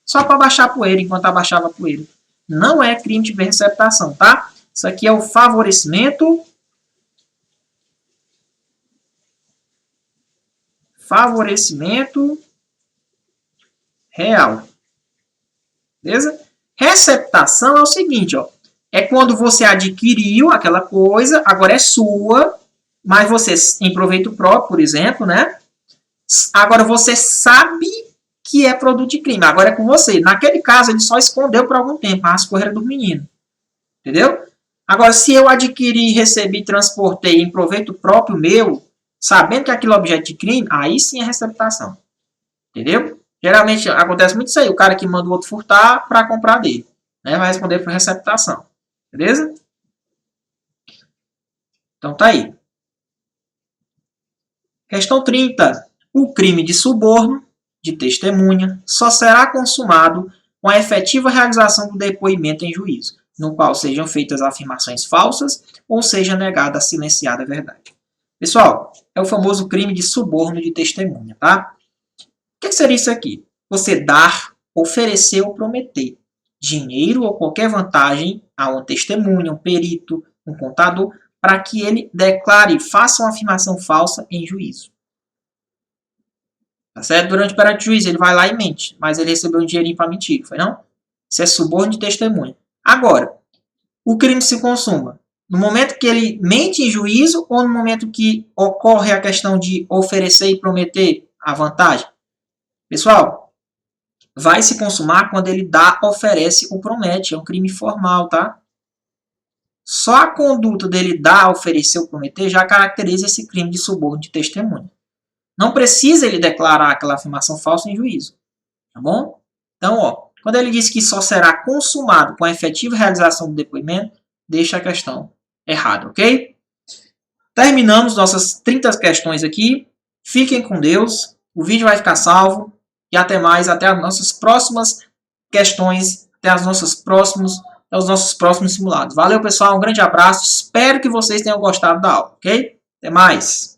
Só para baixar poeira, enquanto abaixava a poeira. Não é crime de receptação, tá? Isso aqui é o favorecimento. Favorecimento real. Beleza? Receptação é o seguinte, ó. É quando você adquiriu aquela coisa, agora é sua, mas você, em proveito próprio, por exemplo, né? Agora você sabe que é produto de crime. Agora é com você. Naquele caso, ele só escondeu por algum tempo as correias do menino. Entendeu? Agora, se eu adquiri, recebi, transportei em proveito próprio meu, sabendo que aquilo é objeto de crime, aí sim é receptação. Entendeu? Geralmente acontece muito isso aí. O cara que manda o outro furtar para comprar dele. Né? Vai responder por receptação. Beleza? Então tá aí. Questão 30. O crime de suborno de testemunha só será consumado com a efetiva realização do depoimento em juízo, no qual sejam feitas afirmações falsas ou seja negada a silenciada a verdade. Pessoal, é o famoso crime de suborno de testemunha, tá? O que seria isso aqui? Você dar, oferecer ou prometer dinheiro ou qualquer vantagem a uma testemunha, um perito, um contador, para que ele declare, faça uma afirmação falsa em juízo. Tá certo? Perante o juiz, ele vai lá e mente, mas ele recebeu um dinheirinho para mentir, foi não? Isso é suborno de testemunha. Agora, o crime se consuma no momento que ele mente em juízo ou no momento que ocorre a questão de oferecer e prometer a vantagem? Pessoal, vai se consumar quando ele dá, oferece ou promete. É um crime formal, tá? Só a conduta dele dar, oferecer ou prometer já caracteriza esse crime de suborno de testemunha. Não precisa ele declarar aquela afirmação falsa em juízo. Tá bom? Então, ó, quando ele diz que só será consumado com a efetiva realização do depoimento, deixa a questão errada, ok? Terminamos nossas 30 questões aqui. Fiquem com Deus. O vídeo vai ficar salvo. E até mais, até as nossas próximas questões, até os nossos próximos simulados. Valeu, pessoal. Um grande abraço. Espero que vocês tenham gostado da aula, ok? Até mais.